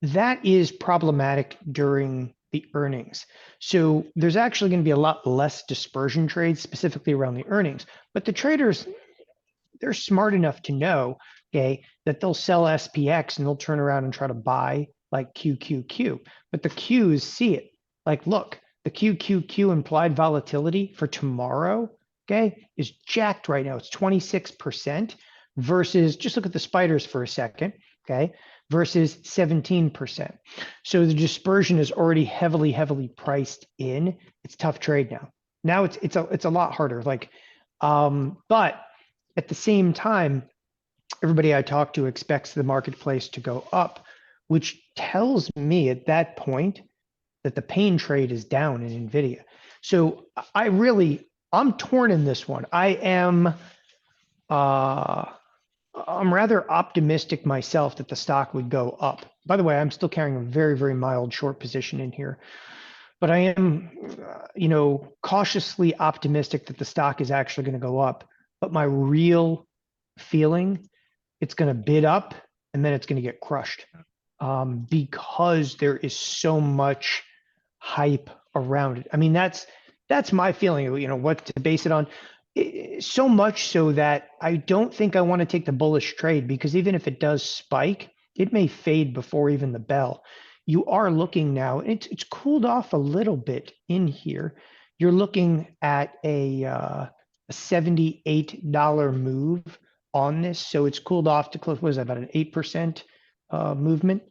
That is problematic during the earnings. So there's actually going to be a lot less dispersion trades specifically around the earnings. But the traders, they're smart enough to know, okay, that they'll sell SPX and they'll turn around and try to buy like QQQ. But the Qs see it. Like, look, the QQQ implied volatility for tomorrow, okay, is jacked right now. It's 26% versus, just look at the spiders for a second, okay, versus 17%. So the dispersion is already heavily priced in. It's tough trade now. Now it's a lot harder. Like, but at the same time, everybody I talk to expects the marketplace to go up, which tells me at that point that the pain trade is down in NVIDIA. So I'm torn in this one. I'm rather optimistic myself that the stock would go up. By the way, I'm still carrying a very mild short position in here, but I am, cautiously optimistic that the stock is actually going to go up. But my real feeling, it's going to bid up and then it's going to get crushed because there is so much hype around it. I mean, that's my feeling, what to base it on. So much so that I don't think I want to take the bullish trade because even if it does spike, it may fade before even the bell. You are looking now, it's cooled off a little bit in here. You're looking at a $78 move on this. So it's cooled off to close, what is that, about an 8% movement,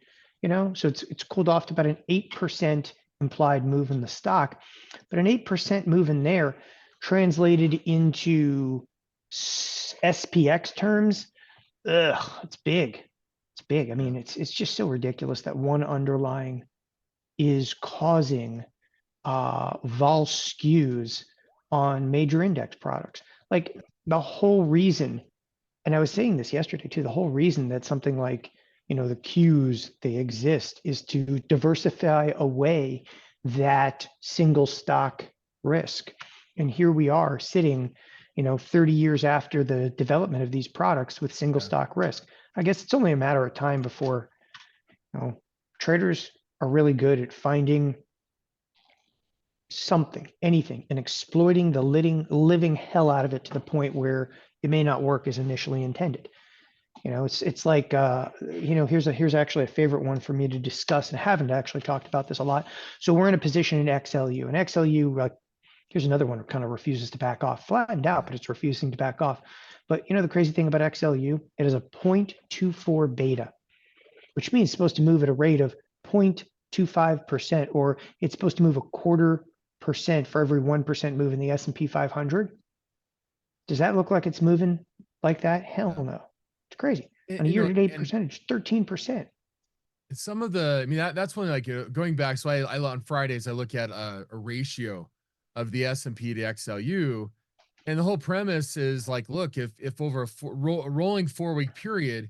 so it's cooled off to about an 8% implied move in the stock, but an 8% move in there translated into SPX terms, it's big. It's big. I mean, it's just so ridiculous that one underlying is causing vol skews on major index products. Like the whole reason, and I was saying this yesterday too, the whole reason that something like, the Qs, they exist is to diversify away that single stock risk. And here we are sitting, 30 years after the development of these products with single stock risk. I guess it's only a matter of time before, traders are really good at finding something, anything, and exploiting the living hell out of it to the point where it may not work as initially intended. It's like, here's actually a favorite one for me to discuss, and I haven't actually talked about this a lot. So we're in a position in XLU, and XLU, here's another one that kind of refuses to back off, flattened out, but it's refusing to back off. But the crazy thing about XLU, it is a 0.24 beta, which means it's supposed to move at a rate of 0.25%, or it's supposed to move 0.25% for every 1% move in the S&P 500. Does that look like it's moving like that? Hell Yeah. no. It's crazy. And, On a you know, year-to-date and percentage, 13%. some of the, I mean, that's one, like, going back. So I on Fridays, I look at a ratio of the S&P to XLU. And the whole premise is like, look, if over a rolling 4-week period,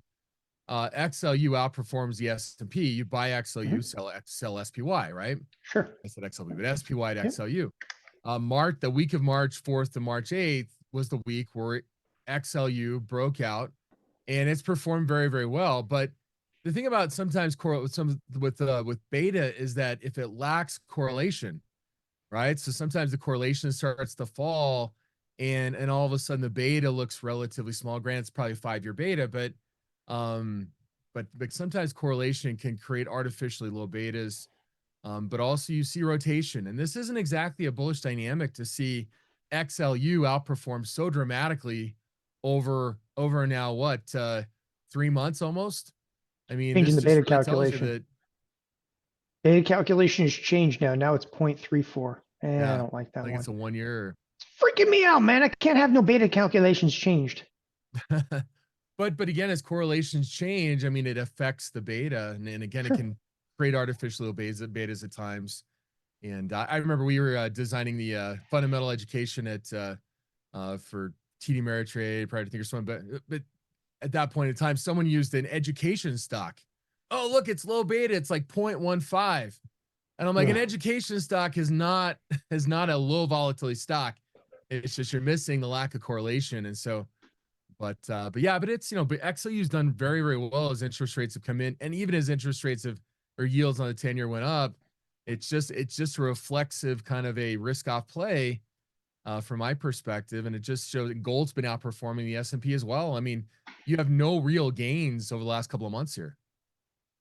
XLU outperforms the S&P, you buy XLU, sell SPY, right? Sure. I said XLU, but SPY to Yep. XLU. The week of March 4th to March 8th was the week where XLU broke out, and it's performed very, very well. But the thing about sometimes with beta is that if it lacks correlation, right? So sometimes the correlation starts to fall, and all of a sudden the beta looks relatively small. Granted, it's probably 5-year beta, um, but sometimes correlation can create artificially low betas. But also you see rotation, and this isn't exactly a bullish dynamic to see XLU outperform so dramatically over now what 3 months almost. I mean, Changing this the just beta really tells you calculation. that, Beta calculation has changed now. Now it's 0.34. I yeah, don't like that like one. it's a 1 year. It's freaking me out, man. I can't have no beta calculations changed. But again, as correlations change, I mean, it affects the beta, and again, it Sure. can create artificial betas at times. And I remember we were designing the fundamental education at for TD Ameritrade, prior to thinkorswim, but at that point in time, someone used an education stock. Oh, look, it's low beta. It's like 0.15. And I'm like, an Ugh. education stock is not a low volatility stock. It's just you're missing the lack of correlation. And so, but yeah, but it's, but XLU's done very, very well as interest rates have come in, and even as interest rates have, or yields on the 10-year went up. It's just a reflexive kind of a risk off play from my perspective, and it just shows that gold's been outperforming the S&P as well. I mean, you have no real gains over the last couple of months here.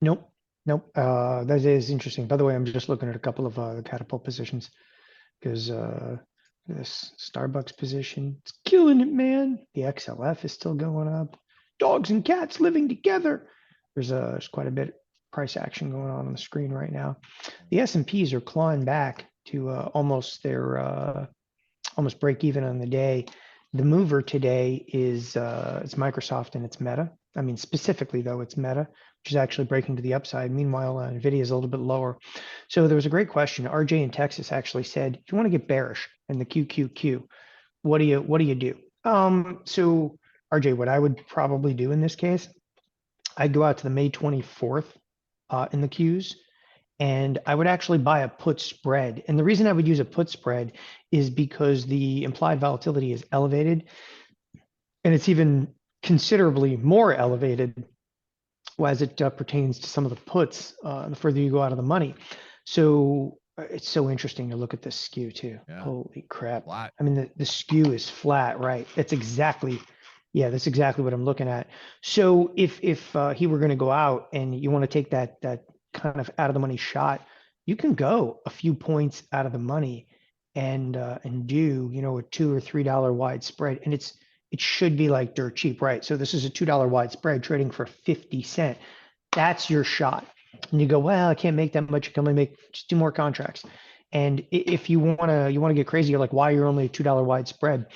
Nope. Nope. That is interesting. By the way, I'm just looking at a couple of the catapult positions because this Starbucks position, it's killing it, man. The XLF is still going up. Dogs and cats living together. There's quite a bit of price action going on the screen right now. The S&Ps are clawing back to almost their almost break even on the day. The mover today is it's Microsoft and it's Meta. I mean, specifically though, it's Meta, which is actually breaking to the upside. Meanwhile, Nvidia is a little bit lower. So there was a great question. RJ in Texas actually said, if you want to get bearish in the QQQ, what do you do? So RJ, what I would probably do in this case, I'd go out to the May 24th in the Qs, and I would actually buy a put spread. And the reason I would use a put spread is because the implied volatility is elevated, and it's even considerably more elevated as it pertains to some of the puts the further you go out of the money. So it's so interesting to look at this skew too. Yeah. Holy crap. Flat. I mean, the skew is flat, right? That's exactly what I'm looking at. So if he were going to go out and you want to take that kind of out of the money shot, you can go a few points out of the money and do, a $2 or $3 wide spread, and it should be like dirt cheap, right? So this is a $2 wide spread trading for 50 cents. That's your shot. And you go, well, I can't make that much. You can only make just 2 more contracts. And if you want to get crazy, you're like, why you're only a $2 wide spread?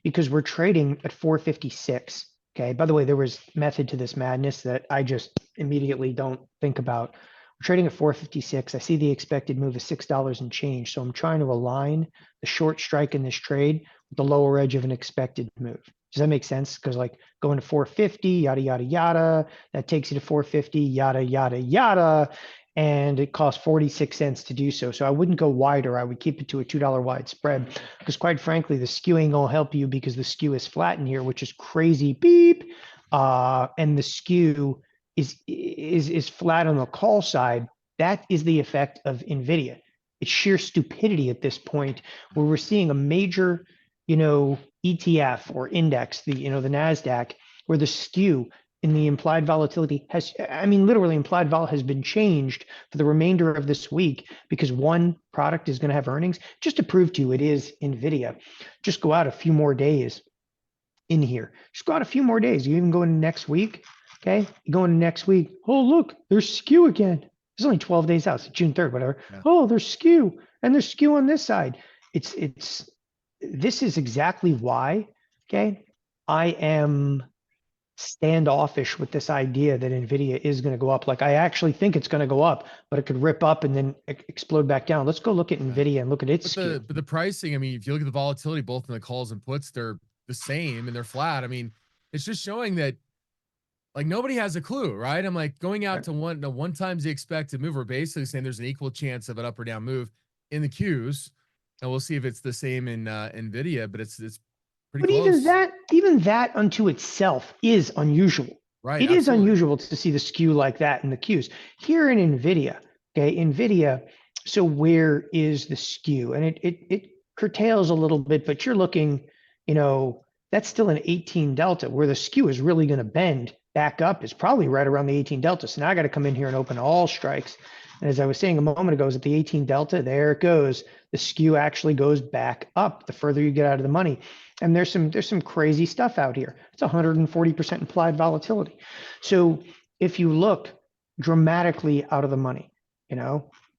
Because we're trading at 456. Okay. By the way, there was method to this madness that I just immediately don't think about. We're trading at 456. I see the expected move is $6 and change. So I'm trying to align the short strike in this trade with the lower edge of an expected move. Does that make sense? Because like going to 450, yada, yada, yada, that takes you to 450, yada, yada, yada. And it costs 46 cents to do so. So I wouldn't go wider. I would keep it to a $2 wide spread because quite frankly, the skew ain't gonna help you because the skew is flat in here, which is crazy beep. And the skew is flat on the call side. That is the effect of Nvidia. It's sheer stupidity at this point where we're seeing a major, ETF or index, the Nasdaq, where the skew in the implied volatility literally implied vol has been changed for the remainder of this week because one product is going to have earnings. Just to prove to you it is Nvidia, just go out a few more days in here. Just go out a few more days. You even go into next week. Okay. You go into next week. Oh, look, there's skew again. It's only 12 days out. It's June 3rd, whatever. Yeah. Oh, there's skew, and there's skew on this side. This is exactly why, okay, I am standoffish with this idea that Nvidia is going to go up. Like, I actually think it's going to go up, but it could rip up and then explode back down. Let's go look at Nvidia and look at its But skew. the pricing, I mean, if you look at the volatility, both in the calls and puts, they're the same and they're flat. I mean, it's just showing that like nobody has a clue, right? I'm like going out to one times the expected move. We're basically saying there's an equal chance of an up or down move in the Qs, and we'll see if it's the same in Nvidia, but it's pretty But close, even that unto itself is unusual. right? It is Absolutely. unusual to see the skew like that in the Qs. Here in Nvidia, okay, Nvidia, so where is the skew? And it curtails a little bit, but you're looking, that's still an 18 delta where the skew is really going to bend back up is probably right around the 18 delta. So now I got to come in here and open all strikes. And as I was saying a moment ago, is at the 18 delta, there it goes. The skew actually goes back up the further you get out of the money. And there's some crazy stuff out here. It's 140% implied volatility. So if you look dramatically out of the money,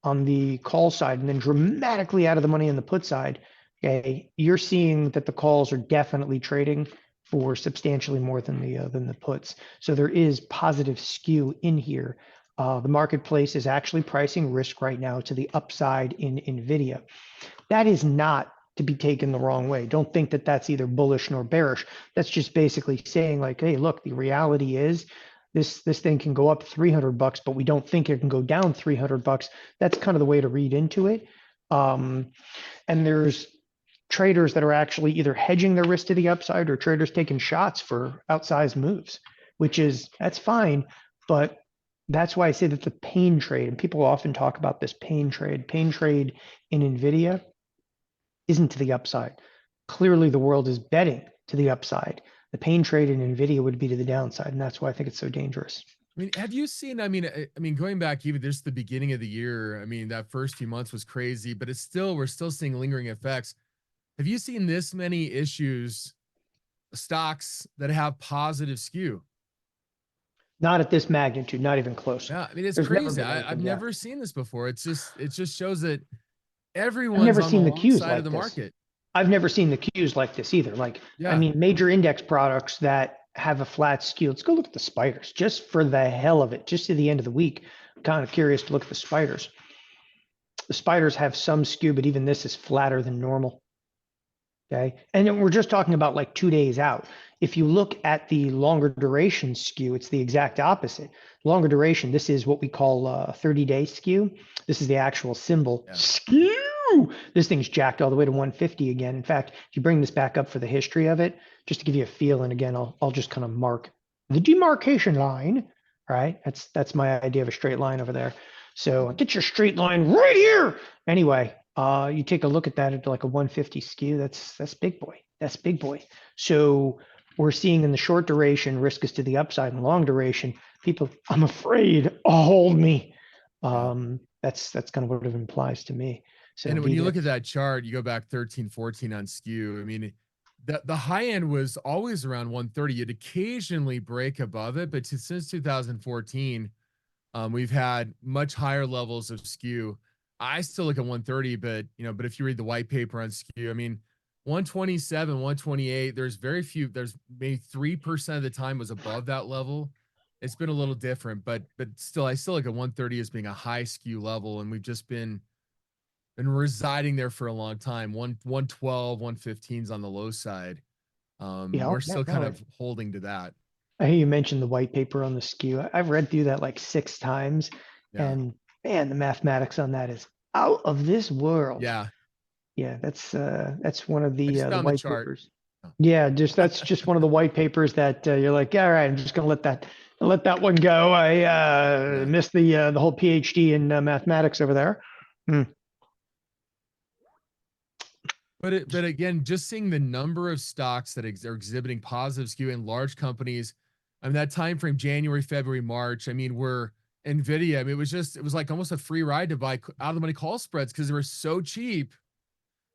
on the call side, and then dramatically out of the money on the put side, okay, you're seeing that the calls are definitely trading for substantially more than the puts. So there is positive skew in here. The marketplace is actually pricing risk right now to the upside in Nvidia. That is not to be taken the wrong way. Don't think that that's either bullish nor bearish. That's just basically saying like, hey, look, the reality is this thing can go up $300, but we don't think it can go down $300. That's kind of the way to read into it. And there's traders that are actually either hedging their risk to the upside or traders taking shots for outsized moves, that's fine. But that's why I say that the pain trade, and people often talk about this pain trade in Nvidia isn't to the upside. Clearly, the world is betting to the upside. The pain trade in Nvidia would be to the downside, and that's why I think it's so dangerous. I mean, have you seen? I mean, going back even just the beginning of the year. I mean, that first few months was crazy, but we're still seeing lingering effects. Have you seen this many issues, stocks that have positive skew? Not at this magnitude, not even close. Yeah, I mean, it's There's never crazy. been I've anything. Yeah, never seen this before. It just shows that I've everyone's never on the seen the long cues side of like the this. market. I've never seen the cues like this either. Like, I Yeah. mean, major index products that have a flat skew. Let's go look at the spiders, just for the hell of it, just to the end of the week. I'm kind of curious to look at the spiders. The spiders have some skew, but even this is flatter than normal. Okay. And then we're just talking about like 2 days out. If you look at the longer duration skew, it's the exact opposite. Longer duration, this is what we call a 30-day skew. This is the actual symbol Yeah. skew. This thing's jacked all the way to 150 again. In fact, if you bring this back up for the history of it, just to give you a feel, and again, I'll just kind of mark the demarcation line. Right. That's my idea of a straight line over there. So get your straight line right here. Anyway, you take a look at that at like a 150 skew. That's big boy. That's big boy. So we're seeing in the short duration risk is to the upside, and long duration people, I'm afraid, hold me. Yeah. That's kind of what it implies to me. So And when indeed, you look at that chart, you go back 13, 14 on skew. I mean, the high end was always around 130. You'd occasionally break above it, but since 2014, we've had much higher levels of skew. I still look at 130, but if you read the white paper on skew, I mean, 127, 128, there's maybe 3% of the time was above that level. It's been a little different, but still, I still look at 130 as being a high skew level, and we've just been residing there for a long time. 112, 115s on the low side. yeah, We're still kind no, of holding to that. I hear you mentioned the white paper on the skew. I've read through that like 6 times, Yeah. and man, the mathematics on that is out of this world. Yeah. Yeah, that's one of I just the found the white chart. papers. Yeah, that's just one of the white papers that you're like, all right, I'm just gonna let that one go. I Yeah. missed the whole PhD in mathematics over there. Hmm. But again, just seeing the number of stocks that are exhibiting positive skew in large companies, I mean that time frame January, February, March. I mean, we're Nvidia. I mean, it was like almost a free ride to buy out of the money call spreads because they were so cheap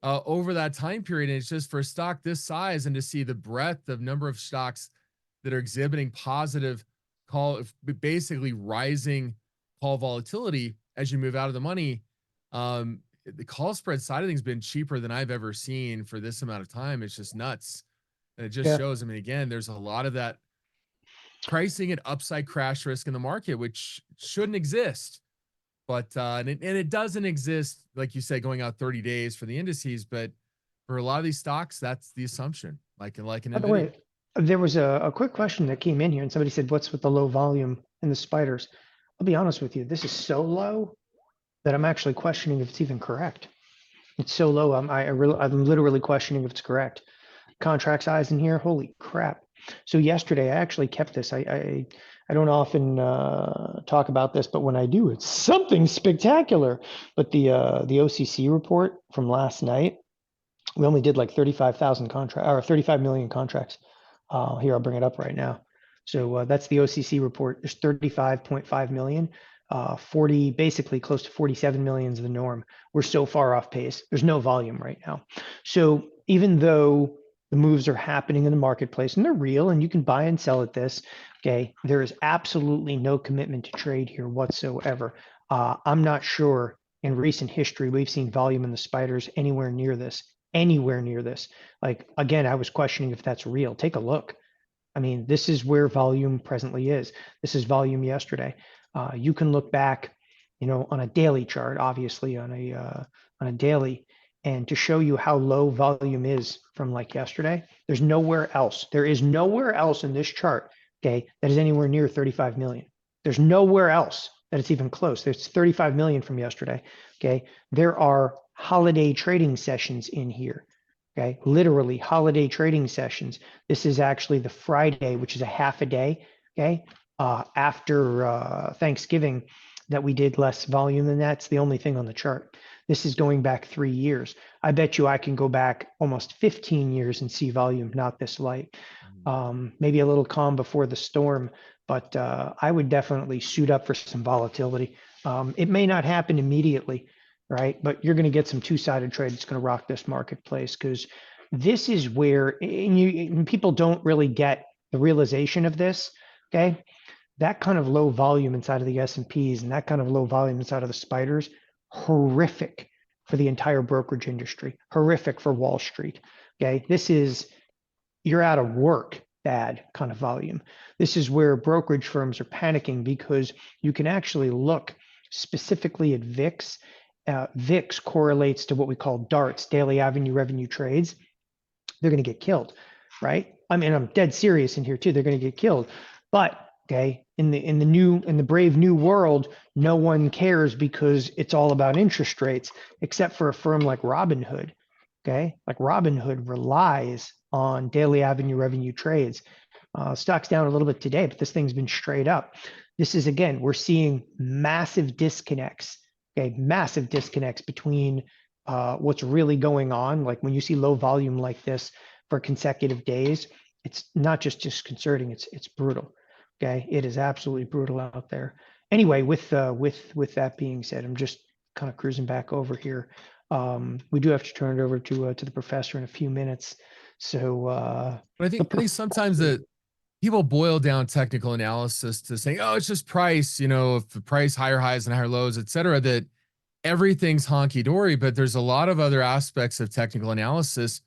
over that time period. And it's just for a stock this size and to see the breadth of number of stocks that are exhibiting positive basically rising call volatility as you move out of the money. The call spread side of things been cheaper than I've ever seen for this amount of time. It's just nuts. And it just Yeah. shows, I mean, again, there's a lot of that pricing and upside crash risk in the market, which shouldn't exist. But and it doesn't exist, like you said, going out 30 days for the indices. But for a lot of these stocks, that's the assumption. Like an By the NVIDIA. way, there was a quick question that came in here, and somebody said, "What's with the low volume in the spiders?" I'll be honest with you, this is so low that I'm actually questioning if it's even correct. It's so low, I'm literally questioning if it's correct. Contract size in here, holy crap. So yesterday I actually kept this. I don't often talk about this, but when I do, it's something spectacular. But the OCC report from last night, we only did like 35,000 contract or 35 million contracts. Here, I'll bring it up right now. So that's the OCC report. There's 35.5 million. 40, basically close to 47 million is the norm. We're so far off pace. There's no volume right now. So even though the moves are happening in the marketplace and they're real and you can buy and sell at this, okay, there is absolutely no commitment to trade here whatsoever. I'm not sure in recent history we've seen volume in the spiders anywhere near this. Like, again, I was questioning if that's real. Take a look. I mean, this is where volume presently is. This is volume yesterday. You can look back, on a daily chart, obviously on a daily, and to show you how low volume is from like yesterday. There's nowhere else. There is nowhere else in this chart, okay, that is anywhere near 35 million. There's nowhere else that it's even close. There's 35 million from yesterday. Okay, there are holiday trading sessions in here. Okay, literally holiday trading sessions. This is actually the Friday, which is a half a day. Okay, after Thanksgiving, that we did less volume than that. It's the only thing on the chart. This is going back 3 years. I bet you I can go back almost 15 years and see volume not this light. Maybe a little calm before the storm, but I would definitely suit up for some volatility. It may not happen immediately, right? But you're going to get some two-sided trade. It's going to rock this marketplace because this is where and people don't really get the realization of this. Okay, that kind of low volume inside of the S&Ps and that kind of low volume inside of the spiders, horrific for the entire brokerage industry, horrific for Wall Street. Okay, this is you're out of work bad kind of volume. This is where brokerage firms are panicking because you can actually look specifically at VIX. VIX correlates to what we call DARTs, daily avenue revenue trades. They're going to get killed, right? I mean, I'm dead serious in here too. They're going to get killed. But okay, in the brave new world, no one cares because it's all about interest rates, except for a firm like Robinhood. Okay, like Robinhood relies on daily avenue revenue trades. Stock's down a little bit today, but this thing's been straight up. This is, again, we're seeing massive disconnects, okay, massive disconnects between what's really going on. Like when you see low volume like this for consecutive days, it's not just disconcerting, it's brutal. Okay, it is absolutely brutal out there. Anyway, with that being said, I'm just kind of cruising back over here. We do have to turn it over to the professor in a few minutes. So But I think sometimes the people boil down technical analysis to saying, oh, it's just price, if the price higher highs and higher lows, et cetera, that everything's honky dory. But there's a lot of other aspects of technical analysis,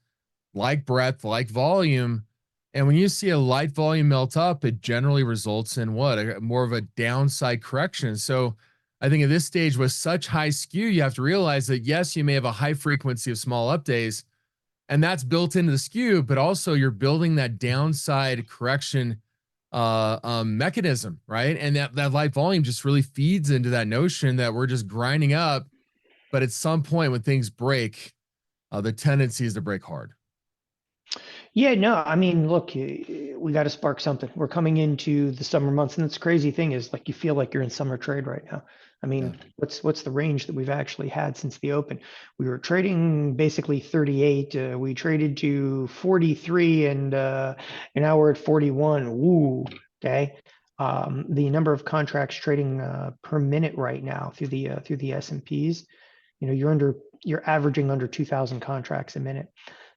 like breadth, like volume. And when you see a light volume melt up, it generally results in what? More of a downside correction. So I think at this stage, with such high skew, you have to realize that yes, you may have a high frequency of small up days, and that's built into the skew, but also you're building that downside correction mechanism, right? And that light volume just really feeds into that notion that we're just grinding up, but at some point when things break, the tendency is to break hard. yeah, no, I mean, look, we got to spark something. We're coming into the summer months, and the crazy thing is, like, you feel like you're in summer trade right now. I Yeah. mean, what's the range that we've actually had since the open? We were trading basically 38. We traded to 43, and now we're at 41. Ooh, okay. The number of contracts trading per minute right now through the S&Ps, you're averaging under 2,000 contracts a minute.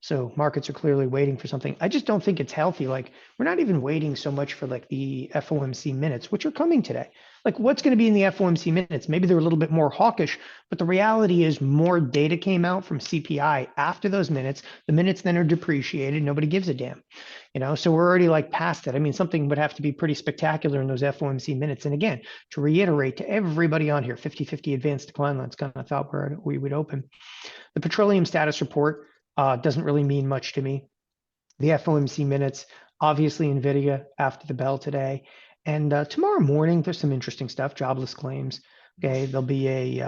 So markets are clearly waiting for something. I just don't think it's healthy. Like, we're not even waiting so much for like the FOMC minutes, which are coming today. Like, what's going to be in the FOMC minutes? Maybe they're a little bit more hawkish, but the reality is more data came out from CPI after those minutes. The minutes then are depreciated. Nobody gives a damn, so we're already like past it. I mean, something would have to be pretty spectacular in those FOMC minutes. And again, to reiterate to everybody on here, 50-50 advanced decline lines kind of thought where we would open. The petroleum status report doesn't really mean much to me. The FOMC minutes, obviously NVIDIA after the bell today. And tomorrow morning, there's some interesting stuff, jobless claims. Okay, there'll be a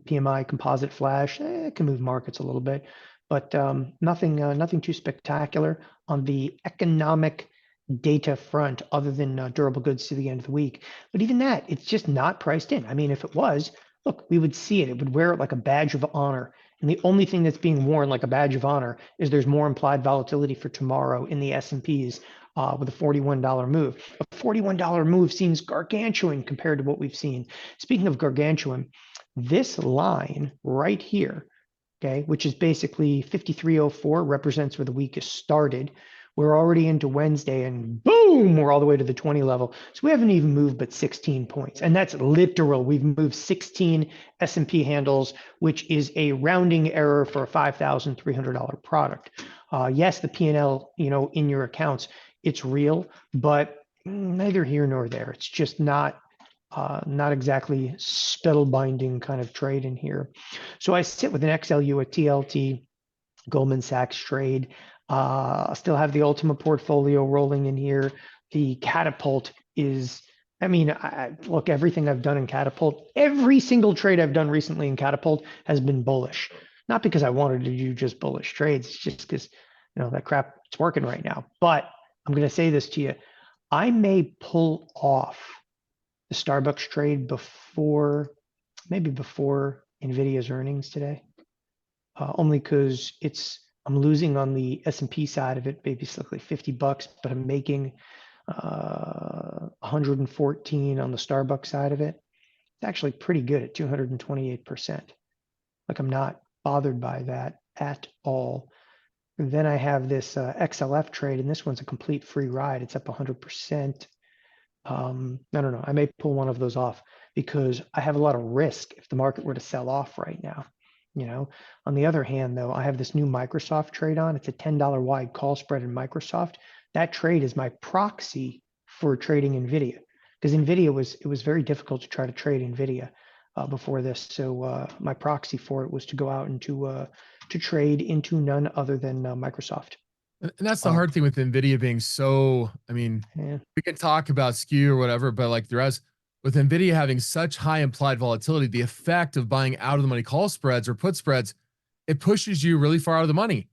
PMI composite flash. It can move markets a little bit, but nothing too spectacular on the economic data front other than durable goods to the end of the week. But even that, it's just not priced in. I mean, if it was, look, we would see it. It would wear it like a badge of honor. And the only thing that's being worn like a badge of honor is there's more implied volatility for tomorrow in the S&Ps with a $41 move. A $41 move seems gargantuan compared to what we've seen. Speaking of gargantuan, this line right here, okay, which is basically 5304, represents where the week has started. We're already into Wednesday and boom, we're all the way to the 20 level. So we haven't even moved but 16 points. And that's literal. We've moved 16 S&P handles, which is a rounding error for a $5,300 product. Yes, the P&L, in your accounts, it's real, but neither here nor there. It's just not exactly spellbinding kind of trade in here. So I sit with an XLU, a TLT, Goldman Sachs trade. I still have the Ultima portfolio rolling in here. The Catapult is, look, everything I've done in Catapult, every single trade I've done recently in Catapult has been bullish. Not because I wanted to do just bullish trades. It's just because, that crap, it's working right now. But I'm going to say this to you. I may pull off the Starbucks trade maybe before NVIDIA's earnings today. Only because I'm losing on the S&P side of it, basically $50, but I'm making 114 on the Starbucks side of it. It's actually pretty good at 228%. Like, I'm not bothered by that at all. And then I have this XLF trade, and this one's a complete free ride. It's up 100%. I don't know. I may pull one of those off because I have a lot of risk if the market were to sell off right now. On the other hand, though, I have this new Microsoft trade on. It's a $10 wide call spread in Microsoft. That trade is my proxy for trading NVIDIA, because NVIDIA it was very difficult to try to trade NVIDIA before this. So my proxy for it was to go out and to trade into none other than Microsoft. And that's the hard thing with NVIDIA being so, we can talk about skew or whatever, but like with NVIDIA having such high implied volatility, the effect of buying out of the money call spreads or put spreads, it pushes you really far out of the money.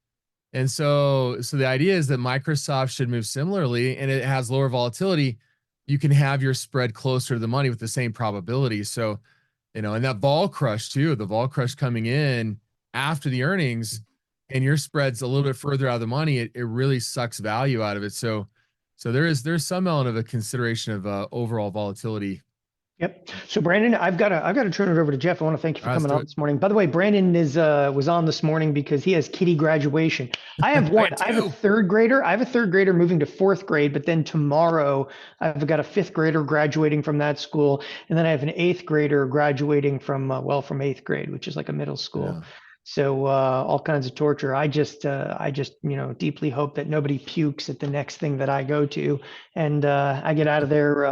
And so the idea is that Microsoft should move similarly, and it has lower volatility. You can have your spread closer to the money with the same probability. So, and that vol crush too, the vol crush coming in after the earnings and your spread's a little bit further out of the money, it really sucks value out of it. So there's some element of a consideration of overall volatility. Yep. So Brandon, I've got to turn it over to Jeff. I want to thank you for coming on this morning. By the way, Brandon was on this morning because he has kiddie graduation. I have one. I have a third grader. I have a third grader moving to fourth grade, but then tomorrow I've got a fifth grader graduating from that school, and then I have an eighth grader graduating from eighth grade, which is like a middle school. Yeah. So all kinds of torture. I just deeply hope that nobody pukes at the next thing that I go to, and I get out of there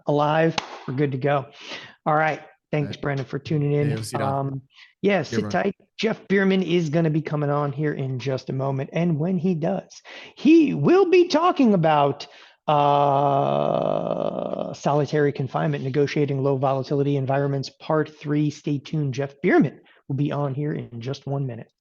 alive. We're good to go. All right. Thanks, Brandon, for tuning in. Hey, sit tight. Jeff Bierman is going to be coming on here in just a moment, and when he does, he will be talking about solitary confinement, negotiating low volatility environments, part 3. Stay tuned. Jeff Bierman will be on here in just 1 minute.